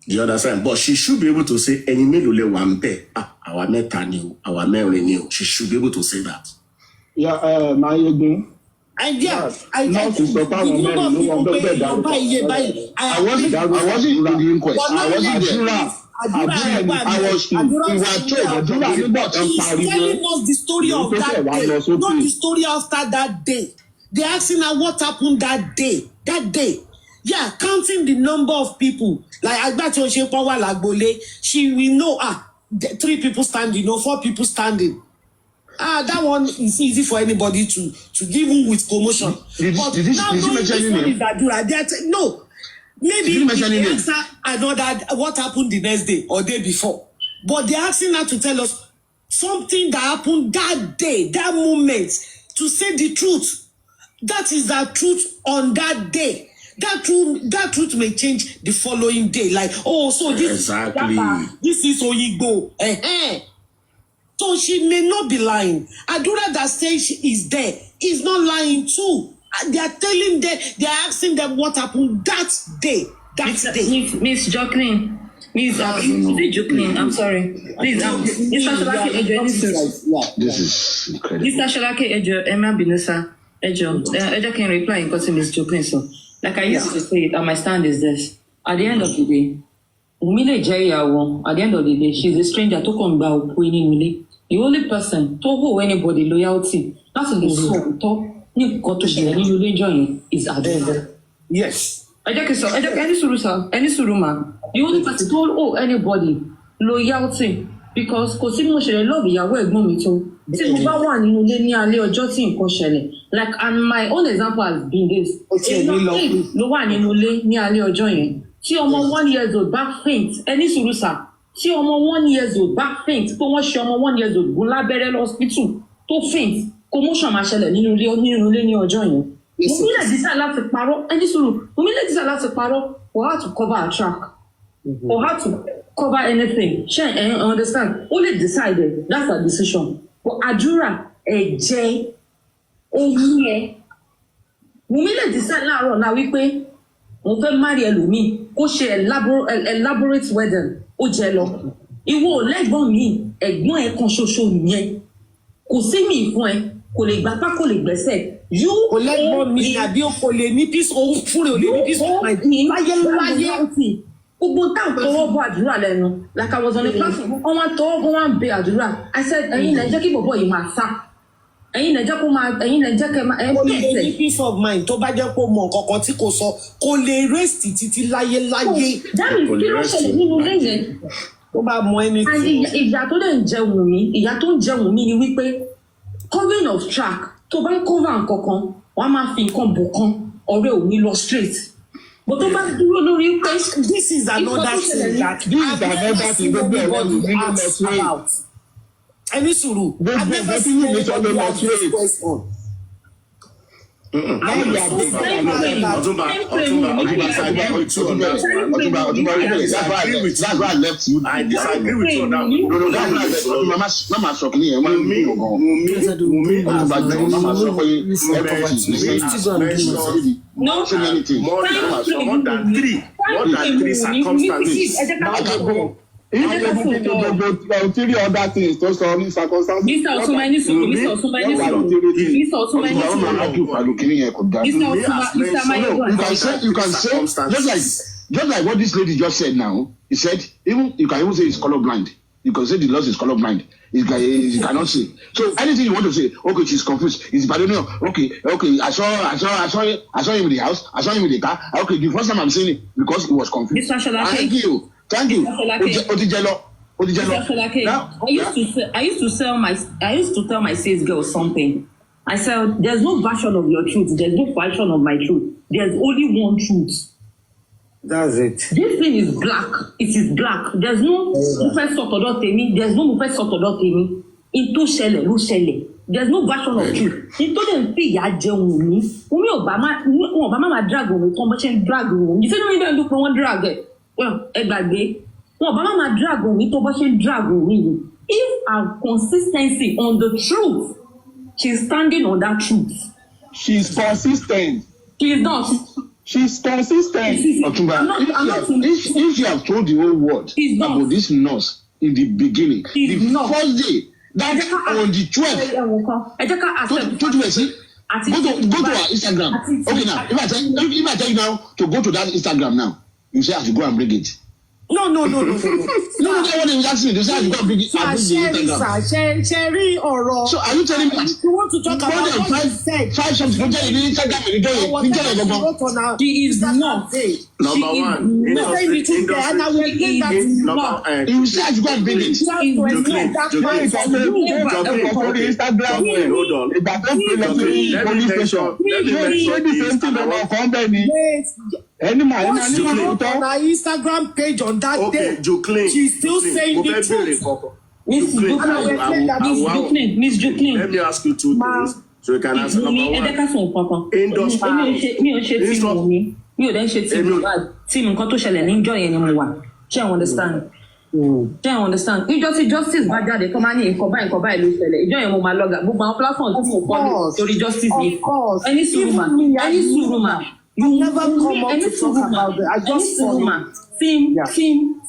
You understand? But she should be able to say, "Ẹni mélòó lẹ wà ń bẹ̀? Àwa mẹ́ta ni o, àwa mẹ́rin ni o." She should be able to say that. Yeah, my Yegun. I wasn't in the inquest. I wasn't there. He's telling us the story of that day, not the story after that day. They're asking her what happened that day. That day. Yeah, counting the number of people. Like Agbato Shepawa Lagbole, she will know 3 people standing, 4 people standing. That one is easy for anybody to give him with commotion. Did you mention any name? No. Maybe they ask her another what happened the next day or day before. But they're asking her to tell us something that happened that day, that moment, to say the truth. That is the truth on that day. That truth may change the following day. Like, so this is Oyigbo. So she may not be lying. Adura that says she is there is not lying too. They are telling them, they are asking them what happened that day. Miss Jacqueline. Miss Jacqueline, I'm sorry. Please, Mr. Sholake Ejo, this is incredible. Mr. Sholake Ejo, Emma Binusa, Ejo can reply in because Miss Jacqueline. So, like I used to say it, and my stand is this. At the end of the day, at the end of the day, she's a stranger to come back. The only person to who anybody loyalty, that's the soul talk. Is Adura. Yes. Any suruma. The only person told anybody loyalty because Cosimo love Yahweh Momito. Like, and my own example has been this. No one in Ule near Join. See 1 year old back faint. Any surusa. See 1 year old back faint. Pomosh 1 year old Bula Berel Hospital to faint. Commotion máṣẹlẹ̀ nínú ilé ní ọjọ́ yẹn. Mo nílẹ̀ dísà láti parọ́ ẹni sùúrù. Mo nílẹ̀ dísà láti parọ́ for her to cover her track. For her to cover anything. Ṣé ẹ understand? Only decided that's her decision. But Adura ẹ̀jẹ̀ oyún ẹ̀. Mo nílẹ̀ dísà láàárọ̀ náà wípé mo fẹ́ marry ẹlòmíì kó ṣe elaborate wedding ó jẹ lọ. Ìwọ lẹ́gbọ́n mi ẹ̀gbọ́n ẹ̀ kan ṣoṣo nìyẹn. Kò sí mi fún ẹ. Kò lè gbapá kò lè gbẹ́sẹ̀. Kò lẹ́gbọ́n mi àbí o kò lè ní peace òun fúnra ò lè ní peace of mind. Láyé. Gbogbo táwọn tọwọ́ bọ àdúrà lẹ́nu. Like I was on a platform. Wọ́n wá tọwọ́ bọ wọ́n bẹ àdúrà. I said ẹ̀yin lẹ jẹ́ kí bọ̀bọ̀ yìí máa sá. Ẹ̀yin lẹ jẹ́ kó máa ẹ̀yin lẹ jẹ́ kẹ́ máa kò lè ní peace of mind tó bá jẹ́ kó mọ nǹkan kan tí kò sọ kò lè rest títí láyé. Dáàbì kí ló ṣẹlẹ̀ nínú ilé yẹn? Tó bá mọ ẹni tí. Ìyá tó dẹ̀ ń jẹun mi, ìyá tó ń jẹun mi ni wípé covering of track tó bá ń cover nǹkankan wọ́n á máa fi nǹkan bò kan ọ̀rẹ́ ò ní lọ straight But tó bá dúró lórí pé This is another thing that I've never seen anybody ask about. Any suru, I've never seen anybody ask this question. That's why I left you. I disagree with you on that. No, that's Mama Sokini. no, so many things. More than three circumstances. Three other things to some circumstances. Mr. Osuma, you can say just like what this lady just said now. He said you can even say it's colorblind. You can say the loss is colorblind. You cannot say. So anything you want to say, okay, she's confused. Is Badonian? Okay. I saw him in the house. I saw him in the car. Okay, the first time I'm saying it because he was confused. Thank you. Odijelo. I used to tell my sales girl something. I said, there's no version of your truth. There's no version of my truth. There's only one truth. That's it. This thing is black. It is black. There's no Mufẹ́ sọ̀tọ̀dọ̀ tèmi. There's no Mufẹ́ sọ̀tọ̀dọ̀ tèmi. Into ṣẹlẹ̀ ló ṣẹlẹ̀. There's no version of truth. Into dem fi ìyà jẹun mi. Omi ọba máa drag òun kan bó ṣe ń drag òun. You say no even do pé wọ́n drag ẹ̀. Well, ẹ gbàgbé. Wọn ọba máa drag òun tó bó ṣe ń drag òun yìí. If our consistency on the truth, she's standing on that truth. She's consistent. She is not. She's consistent. If you have told the whole world about this nurse in the beginning, first day, that's on the 12th. Go to our Instagram. Okay, now, if I tell you now to go to that Instagram now, you say I should go and bring it. No. No, that's what they was asking me. They say I should go and bring it. Sherry or so are you telling me you want to talk about what you said? Five something on Instagram and She is not. Number one. You say I should go and bring it. Hold on. Let me on her Instagram page on that day, she's still saying the truth. Miss Joclyn. Let me ask you two things so you can answer. Number one. Mi ò dẹ́ ṣe tí Mohbad tí nǹkan tó ṣẹlẹ̀ níjọ́ yẹn ni mo wà. Ṣé ẹ understand? Ṣé ẹ understand? Ìjọ tí justice bá jáde kọ́ máa ní nǹkan báyìí ló ṣẹlẹ̀. Ìjọ yẹn mo máa lọ́gà. Gbogbo àwọn platform tí mo follow torí justice yìí. Any sùúrù mà. You never come up to talk about it. I just saw him.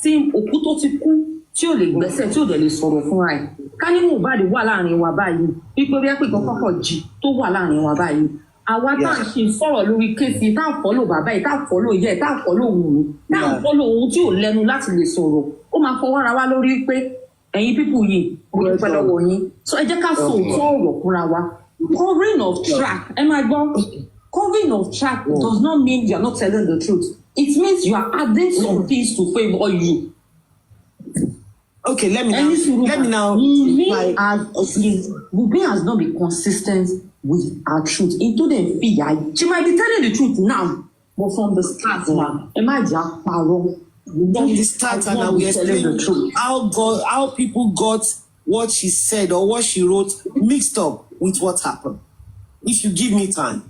Tí òkú tó ti kú tí ò lè gbẹ́sẹ̀ tí ò dẹ̀ lè sọ̀rọ̀ fúnra ẹ̀. Ká ní Mohbad wà láàrin wa báyìí. Pípé bí ẹ pé kọ́kọ́ jí tó wà láàrin wa báyìí. Àwa tá à ń ṣe sọ̀rọ̀ lórí kéèsì tá à ń fọ́lò bàbá yìí tá à ń fọ́lò ìyá ẹ̀ tá à ń fọ́lò òun tá à ń fọ́lò òun tí ò lẹ́nu láti lè sọ̀rọ̀ ó máa fọwọ́ ra wá lórí pé ẹ̀yin pípù yìí mo dúpẹ́ lọ́wọ́ yín so ẹ jẹ́ ká sọ òótọ́ ọ̀rọ̀ fúnra wa covering of track ẹ máa gbọ́ covering of track does not mean you are not telling the truth it means you are adding some things to favour you. Okay, let me now. Wunmi has not been consistent with our truth. Into the figure, she might be telling the truth now, but from the start, imagine from the start, and we explain the truth. How people got what she said or what she wrote mixed up with what happened. If you give me time.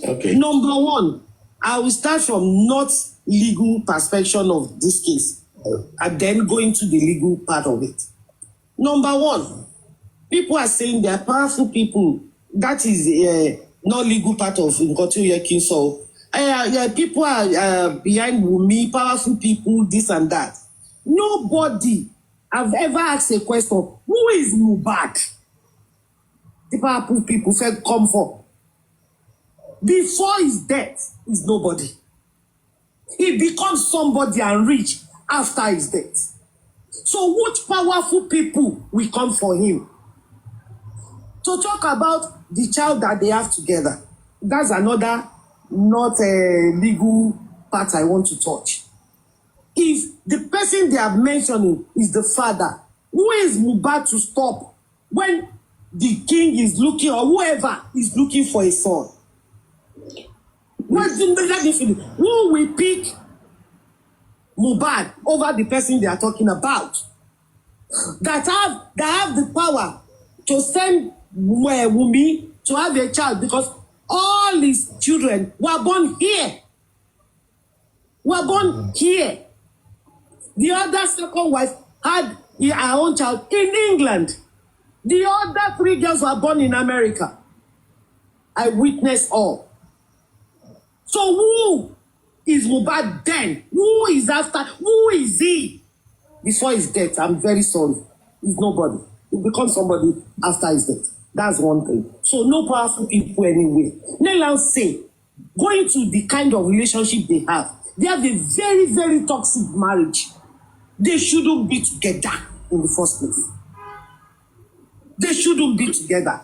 Okay. Number one, I will start from not legal perspective of this case, and then go into the legal part of it. Number one, people are saying they are powerful people. That is not legal part of Nkotu Yekin. So people are behind Wunmi, powerful people, this and that. Nobody have ever asked a question, who is Mohbad? The powerful people said, come for. Before his death, is nobody. He becomes somebody and rich after his death. So which powerful people will come for him? To talk about the child that they have together, that's another not a legal part I want to touch. If the person they are mentioning is the father, who is Mohbad to stop when the king is looking or whoever is looking for a son? Let me finish. Who will pick Mohbad over the person they are talking about? That have the power to send Wumi to have a child, because all his children were born here. The other second wife had her own child in England. The other 3 girls were born in America. I witnessed all. So who is Mohbad then? Who is after? Who is he before his death? I'm very sorry. He's nobody. He becomes somebody after his death. That's one thing. So no powerful people anyway. Now let's say, going to the kind of relationship they have a very, very toxic marriage. They shouldn't be together in the first place. They shouldn't be together.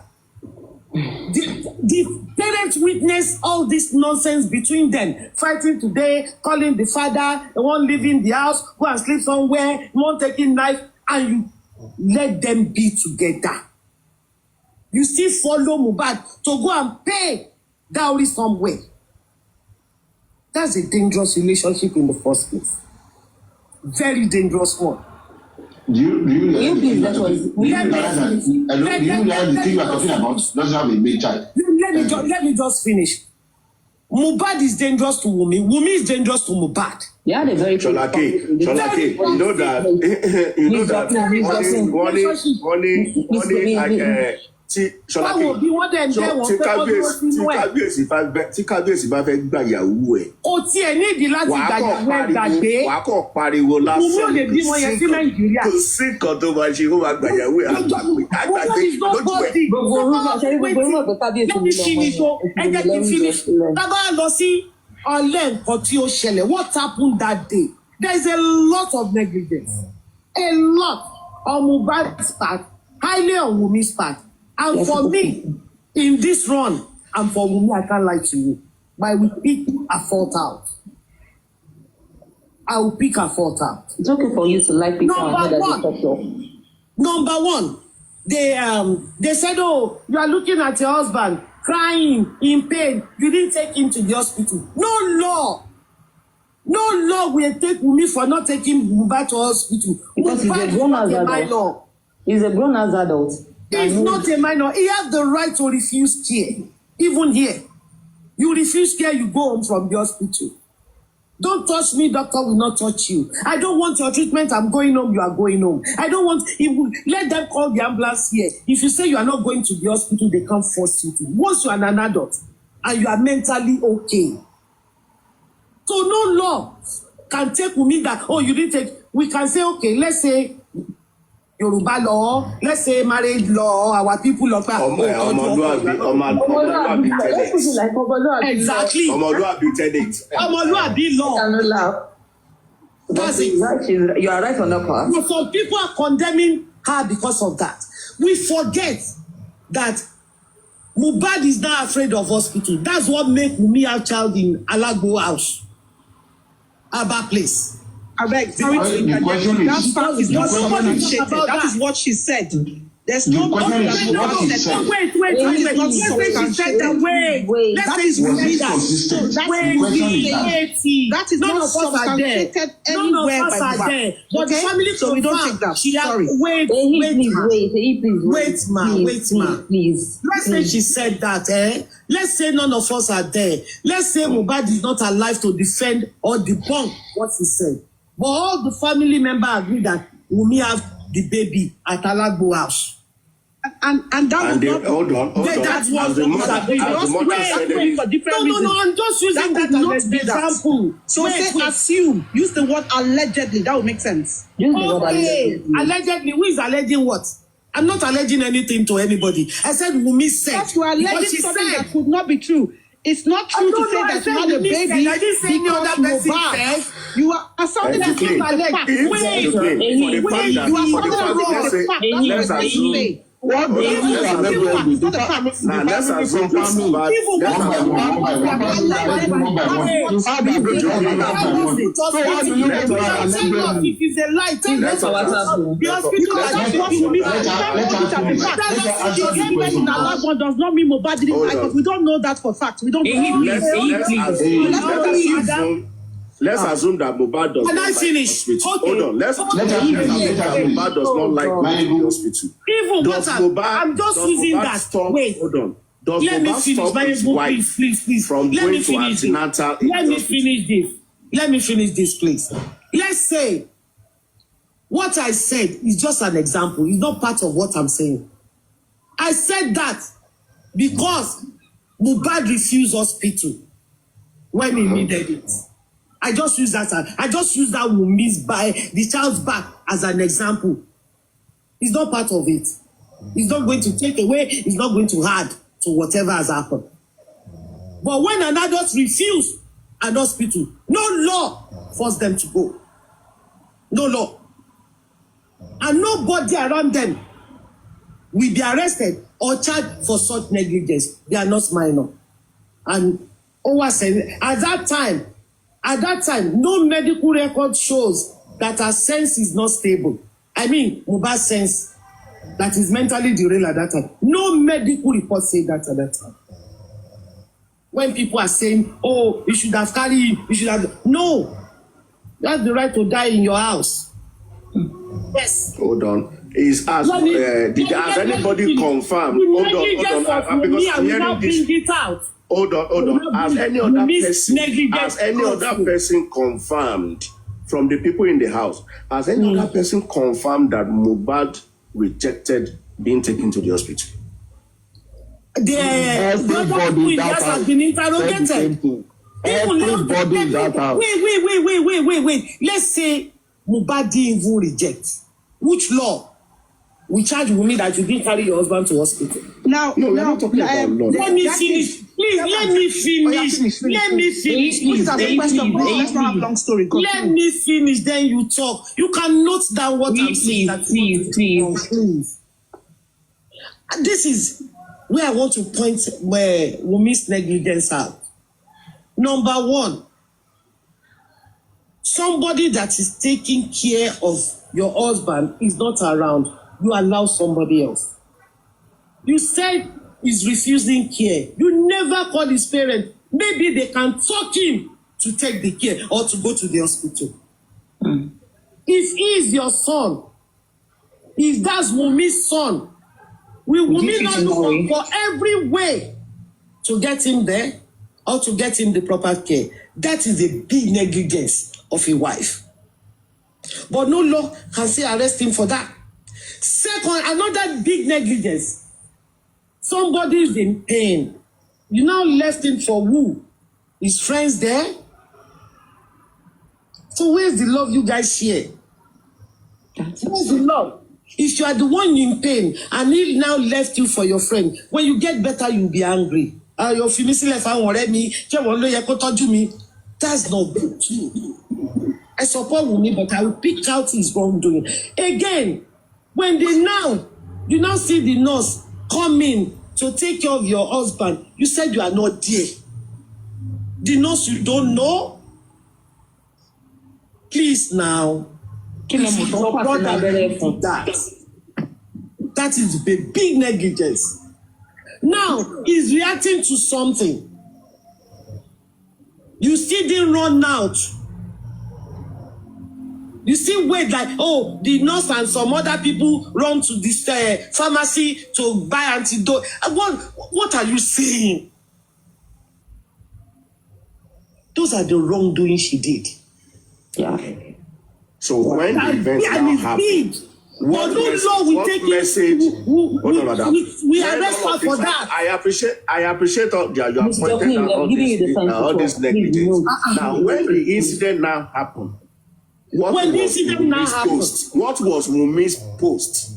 The parents witness all this nonsense between them, fighting today, calling the father, the one leaving the house, go and sleep somewhere, one taking knife, and you let them be together. You still follow Mohbad to go and pay dowry somewhere. That's a dangerous relationship in the first place. Very dangerous one. Do you realize the thing you are talking about doesn't have a big child? Let me just finish. Mohbad is dangerous to Wumi. Wumi is dangerous to Mohbad. Yeah, they're very Sholake, you know that tí kábíyèsí bá fẹ́ gbà ìyàwó ẹ̀. O tiẹ̀ nídìí láti gbàyàwó ẹ̀ gbàgbé. Wà á kàn pariwo lásán. Wùmí ò lè bímọ yẹn sí Nàìjíríà. Kò sí nǹkan tó máa ṣe kó máa gbàyàwó ẹ̀ àgbàgbé lójú ẹ̀. gbogbo orúkọ tó kábíyèsí mi lọ. Ẹ jẹ́ kí n finish. Tábà lọ sí ọ̀lẹ́ nǹkan tí ó ṣẹlẹ̀. What happened that day? There is a lot of negligence. A lot on Mohbad's part, highly on Wumi's part. And for me, in this run, and for Wumi, I can't lie to you, but I will pick a fault out. I will pick a fault out. It's okay for you to like people. Number one, they said, oh, you are looking at your husband, crying, in pain. You didn't take him to the hospital. No law will take Wumi for not taking Mohbad to hospital. Because he's a grown-ass adult. He's a grown-ass adult. He's not a minor. He has the right to refuse care. Even here. You refuse care, you go home from the hospital. Don't touch me, doctor will not touch you. I don't want your treatment, I'm going home, you are going home. I don't want, let them call the ambulance here. If you say you are not going to the hospital, they can't force you to. Once you are an adult and you are mentally okay. So no law can take me that, oh, you didn't take, we can say, okay, let's say, Yoruba law, let's say marriage law, our people law. Exactly. Ọmọlúàbí law. That's it. You are right on that part. But some people are condemning her because of that. We forget that Mohbad is not afraid of hospital. That's what made Wunmi have child in Alagbo house, Aba place. I beg, sorry to interrupt. That part is not appreciated. That is what she said. There's no Wait. That is not substantiated anywhere by the back. But the family, so we don't take that. Sorry. Wait, please. Let's say she said that, let's say none of us are there. Let's say Mohbad is not alive to defend or debunk what he said. But all the family members agree that Wunmi have the baby at Alagbo house. And that would not... Hold on. That's what I'm just using that as an example. So say assume. Use the word allegedly. That would make sense. Allegedly. Who is alleging what? I'm not alleging anything to anybody. I said Wunmi said. But you are alleging something that could not be true. It's not true to say that you had a baby because Mohbad. You are assaulting Let's assume What do you mean by allegedly? Now let's assume this is bad. So what do you mean by allegedly? If it's a lie, tell me. Let's The hospital does not mean Mohbad didn't die, because we don't know that for fact. We don't Let's assume that Mohbad does Can not I finish? like hospital. Okay. Hold on. Let's assume that Mohbad does not like going to the hospital. Even Does I'm just does using Mohbad that. Stop, Wait. Hold on. Does Let me Mohbad finish. stop his wife Please. from Let going me to finish this. antenatal? Let me finish this, please. Let's say what I said is just an example. It's not part of what I'm saying. I said that because Mohbad refused hospital when he needed it. I just use that Wumi's by the child's back as an example. It's not part of it. It's not going to take away, it's not going to add to whatever has happened. But when an adult refuses an hospital, no law forces them to go. No law. And nobody around them will be arrested or charged for such negligence. They are not minor. And at that time, no medical record shows that her sense is not stable. I mean, Mohbad's sense that is mentally derailed at that time. No medical report say that at that time. When people are saying, oh, you should have carried him, you should have... No. You have the right to die in your house. Yes. Hold on. Has anybody confirmed? Hold on. Because I'm hearing this. Hold on. Has any other person confirmed from the people in the house? Has any other person confirmed that Mohbad rejected being taken to the hospital? Everybody that has been interrogated. Everybody that has. Wait. Let's say Mohbad didn't even reject. Which law? We charge Wunmi that you didn't carry your husband to hospital. No, we're not talking about law. Let me finish. Please, let me finish. Let me finish. Please, let's not have long story. Let me finish, then you talk. You can note down what I'm saying. Please. This is where I want to point where Wumi's negligence out. Number one, somebody that is taking care of your husband is not around. You allow somebody else. You said he's refusing care. You never call his parents. Maybe they can talk him to take the care or to go to the hospital. If he is your son, if that's Wumi's son, will Wunmi not look for every way to get him there or to get him the proper care? That is a big negligence of a wife. But no law can say arrest him for that. Second, another big negligence. Somebody is in pain. You now left him for who? His friends there? So where's the love you guys share? Where's the love? If you are the one in pain and he now left you for your friend, when you get better, you'll be angry. Your fiancé left me. That's not good too. I support Wunmi, but I will pick out his wrongdoing. Again, when you now see the nurse come in to take care of your husband, you said you are not there. The nurse you don't know? Please now. That is a big negligence. Now, he's reacting to something. You still didn't run out. You still wait like, oh, the nurse and some other people run to this pharmacy to buy antidote. What are you saying? Those are the wrongdoing she did. Yeah. So when the events now happen, what message? We arrest her for that. I appreciate all you are pointing out all this negligence. Now, when the incident now happened, what was Wumi's post?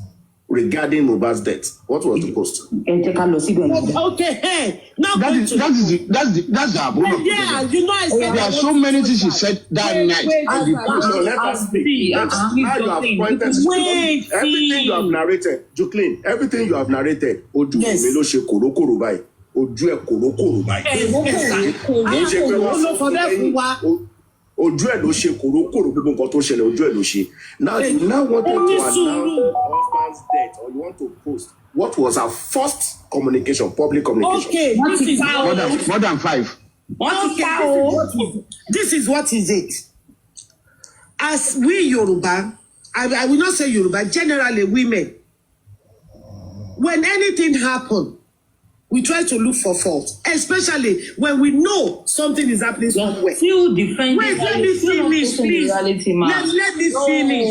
regarding Mohbad's death. What was the post? Okay, hey, now That's the abode. yeah, you know I said There are so many things he said that night. So let us speak. Now you have pointed everything you have narrated. Juklin, everything you have narrated. Oju mi lo ṣe korokoro báyìí. Ojú ẹ̀ korokoro báyìí. Ojú ẹ̀ ló ṣe korokoro gbogbo nǹkan tó ṣẹlẹ̀ ojú ẹ̀ ló ṣe. Now you now want to announce her husband's death, or you want to post what was her first communication, public communication. Okay, this is More than 5. Okay, this is what is it. As we Yoruba, I will not say Yoruba, generally women, when anything happens, we try to look for fault, especially when we know something is happening somewhere. Still defending. Wait, let me finish, please. Let me finish. Wait, let me finish.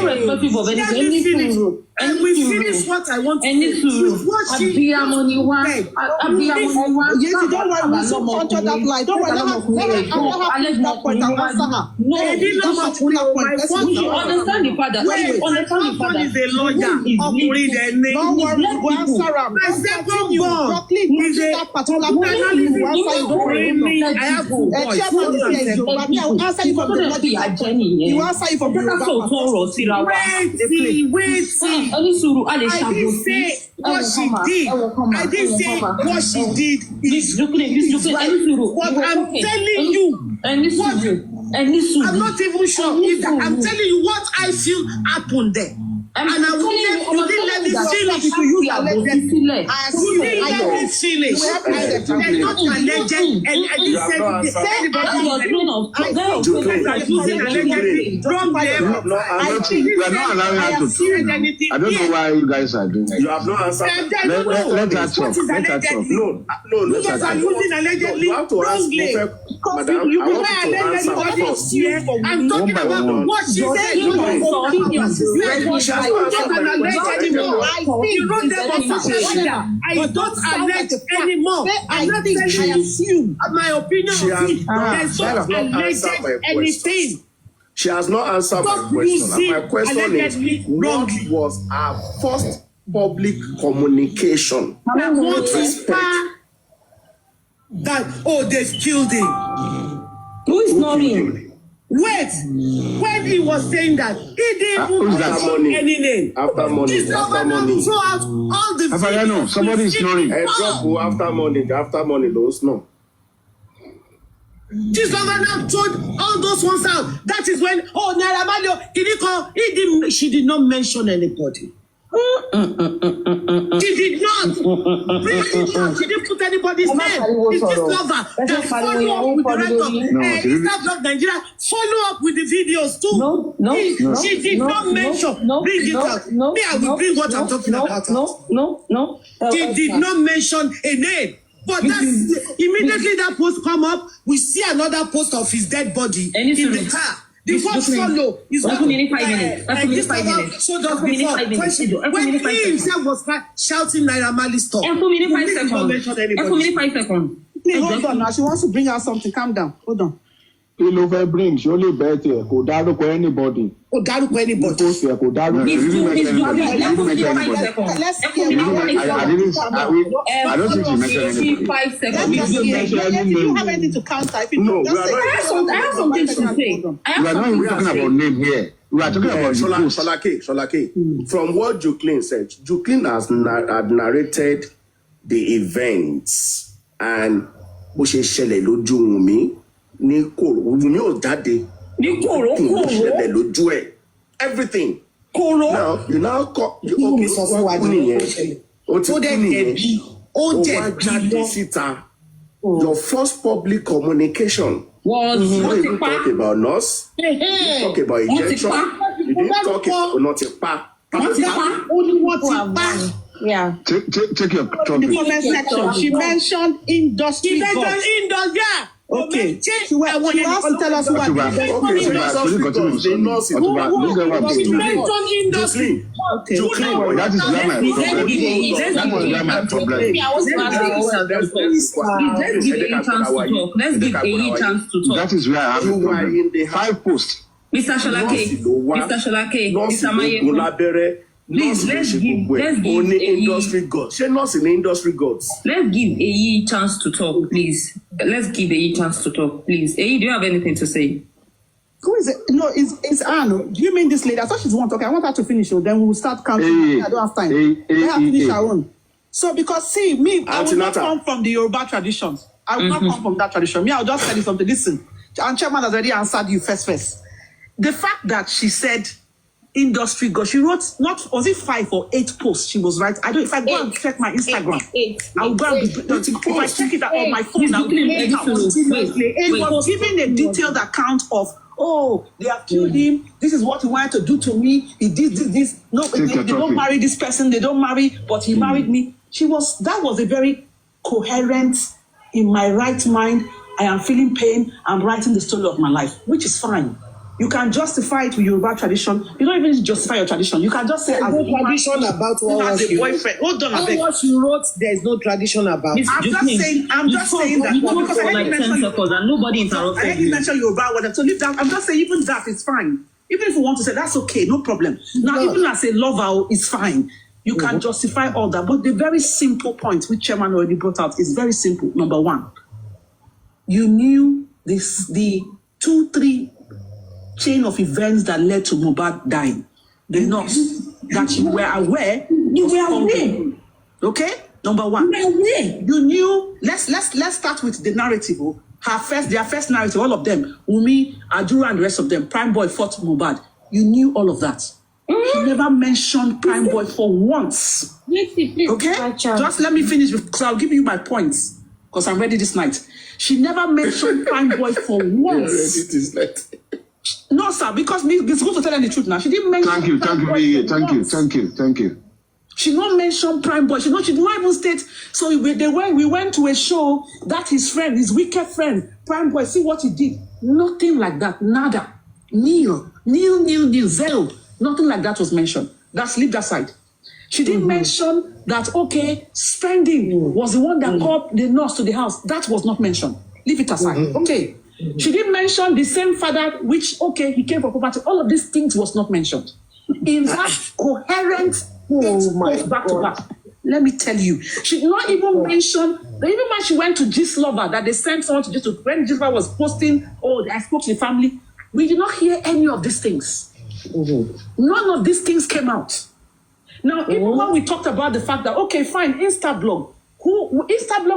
Irrespective of anything, and we finish what I want to finish. What she Yes, don't worry, we still control that line. Don't worry, let her that point and answer her. No, understand the father. Understand the father. Is a lawyer. Don't worry, we will answer her. My second born is a that particular question. We will answer you. Don't worry. I have to Chairman is here in Yoruba. I will answer you from the logic. He will answer you from the Yoruba. Wait. I didn't say what she did. I didn't say what she did. What I'm telling you. I'm not even sure if that. I'm telling you what I feel happened there. And I will let me finish. You didn't let me finish. They're not alleged. And I didn't say We are not allowing her to talk. I don't know why you guys are doing that. You have no answer. Let her talk. Let her talk. No, let her talk. You have to ask Madam, I want you to answer first. I'm talking about what she said. You wrote them on social media. I don't allege anymore. I'm not telling you my opinion. There's not alleged anything. She has not answered my question. And my question is, what was our first public communication? With respect that, oh, they've killed him. Who is snoring? Wait, when he was saying that, he didn't even mention any name. After money, He's not going to throw out all the videos. Somebody is snoring. After money, those no. This governor told all those ones out. That is when, oh, Naira Marley, she did not mention anybody. She did not. Really not. She didn't put anybody's name. It's this lover that follow up with the rest of Instagram Nigeria. Follow up with the videos too. She did not mention. Bring it out. Me, I will bring what I'm talking about. No. She did not mention a name. But that's immediately that post come up, we see another post of his dead body in the car. The first follow is what When he himself was shouting Naira Marley stuff. 5 seconds. Please, hold on now. She wants to bring out something. Calm down. Hold on. Kí ló fẹ́ bring? Ṣé ó lè bẹ́ẹ̀ tiẹ̀ kò dárúkọ anybody? Kò dárúkọ anybody. Kò tiẹ̀ kò dárúkọ Let's I don't think she mentioned anybody. 5 seconds. if you have anything to counter, if you No, just say I have something to say. We are not even talking about name here. We are talking about the post. Sholake. From what Juklin said, Juklin had narrated the events and bó ṣe ṣẹlẹ̀ lójú Wunmi ní kòrò Wunmi ò jáde ní kòrò ṣẹlẹ̀ lójú ẹ̀ everything. Now you now call you okay sọ fún wa nìyẹn ó ti kú nìyẹn ó wá jáde síta. Your first public communication was you didn't talk about nurse, you didn't talk about injection, you didn't talk about yeah. Take your topic. The comment section. She mentioned industry. Yeah. Okay. She wants to tell us what. She mentioned industry. That is where my problem. Let's give a chance to talk. That is where I have a problem. 5 posts. Mr. Sholake, Mr. Sholake, Mr. Maye. Please, let's give only industry gods. She not in industry gods. Let's give AE chance to talk, please. Let's give AE chance to talk, please. AE, do you have anything to say? Who is it? No, it's Anne. Do you mean this lady? I thought she's one talking. I want her to finish, then we'll start counting. I don't have time. Let her finish her own. So, because see, me, I will not come from the Yoruba traditions. I will not come from that tradition. Me, I'll just tell you something. Listen, and Chairman has already answered you first. The fact that she said industry god, she wrote, not, was it 5 or 8 posts she was right? I don't, if I go and check my Instagram, I'll go and if I check it out on my phone, I'll be it out continuously. It was giving a detailed account of, oh, they have killed him. This is what he wanted to do to me. He did this. No, they don't marry this person. They don't marry, but he married me. That was a very coherent, in my right mind, I am feeling pain. I'm writing the story of my life, which is fine. You can justify it with Yoruba tradition. You don't even justify your tradition. You can just say, there's no tradition about what as a boyfriend. Hold on, what you wrote, there's no tradition about. I'm just saying that. Because I like 10 seconds and nobody interrupted you. I didn't mention Yoruba word. So leave that. I'm just saying, even that is fine. Even if you want to say that's okay, no problem. Now, even as a lover, it's fine. You can justify all that. But the very simple point, which Chairman already brought out, is very simple. Number one, you knew the 2-3 chain of events that led to Mohbad dying. The nurse that you were aware. You were aware. Okay? Number one. You were aware. You knew. Let's start with the narrative. Their first narrative, all of them, Wunmi, Adura, and the rest of them, Prime Boy fought Mohbad. You knew all of that. She never mentioned Prime Boy for once. Okay? Just let me finish because I'll give you my points. Because I'm ready this night. She never mentioned Prime Boy for once. Ready this night. No, sir, because it's good to tell her the truth now. She didn't mention Thank you. She not mention Prime Boy. She not even state. So we went to a show that his friend, his wicked friend, Prime Boy, see what he did. Nothing like that. Nada. Nil, zero. Nothing like that was mentioned. Leave that side. She didn't mention that, okay, spending was the one that called the nurse to the house. That was not mentioned. Leave it aside. Okay. She didn't mention the same father, which, okay, he came for property. All of these things was not mentioned. In that coherent back to back. Let me tell you. She did not even mention, even when she went to Gist Lover, that they sent someone to Gist Lover, when Gist Lover was posting, I spoke to the family, we did not hear any of these things. None of these things came out. Now, even when we talked about the fact that, okay, fine, Instablog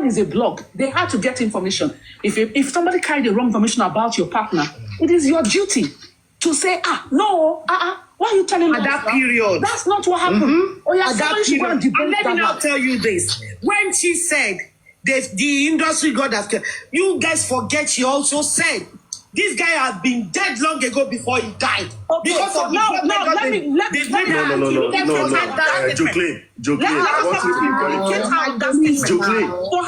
is a blog. They had to get information. If somebody carried the wrong information about your partner, it is your duty to say, why are you telling us that period? That's not what happened. At that period. And let me now tell you this. When she said the industry god has killed, you guys forget she also said this guy had been dead long ago before he died. Okay, because so of no.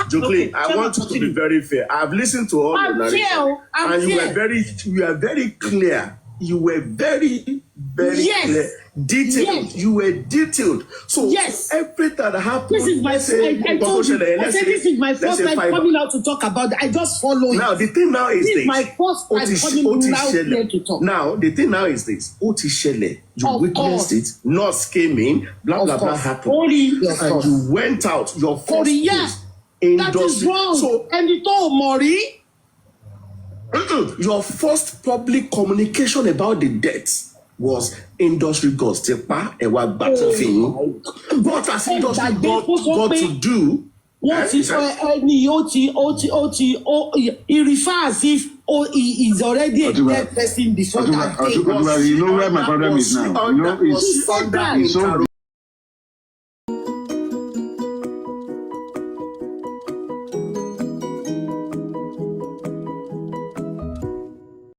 Jocelyne, I want you to be very fair. I've listened to all the narration, and you were very clear. You were very clear. Detailed. You were detailed. So everything that happened. This is my this is my first time coming out to talk about it. I just follow it. Now the thing now is this. My first time coming out here to talk. Now the thing now is this. Otishele, you witnessed it. Nurse came in. Blah blah blah happened. And you went out. Your first post. That is wrong. So and you told Mori. Your first public communication about the death was industry gods. What has industry got to do? What if he refers if he is already a dead person before that day? You know where my problem is now. You know, it's so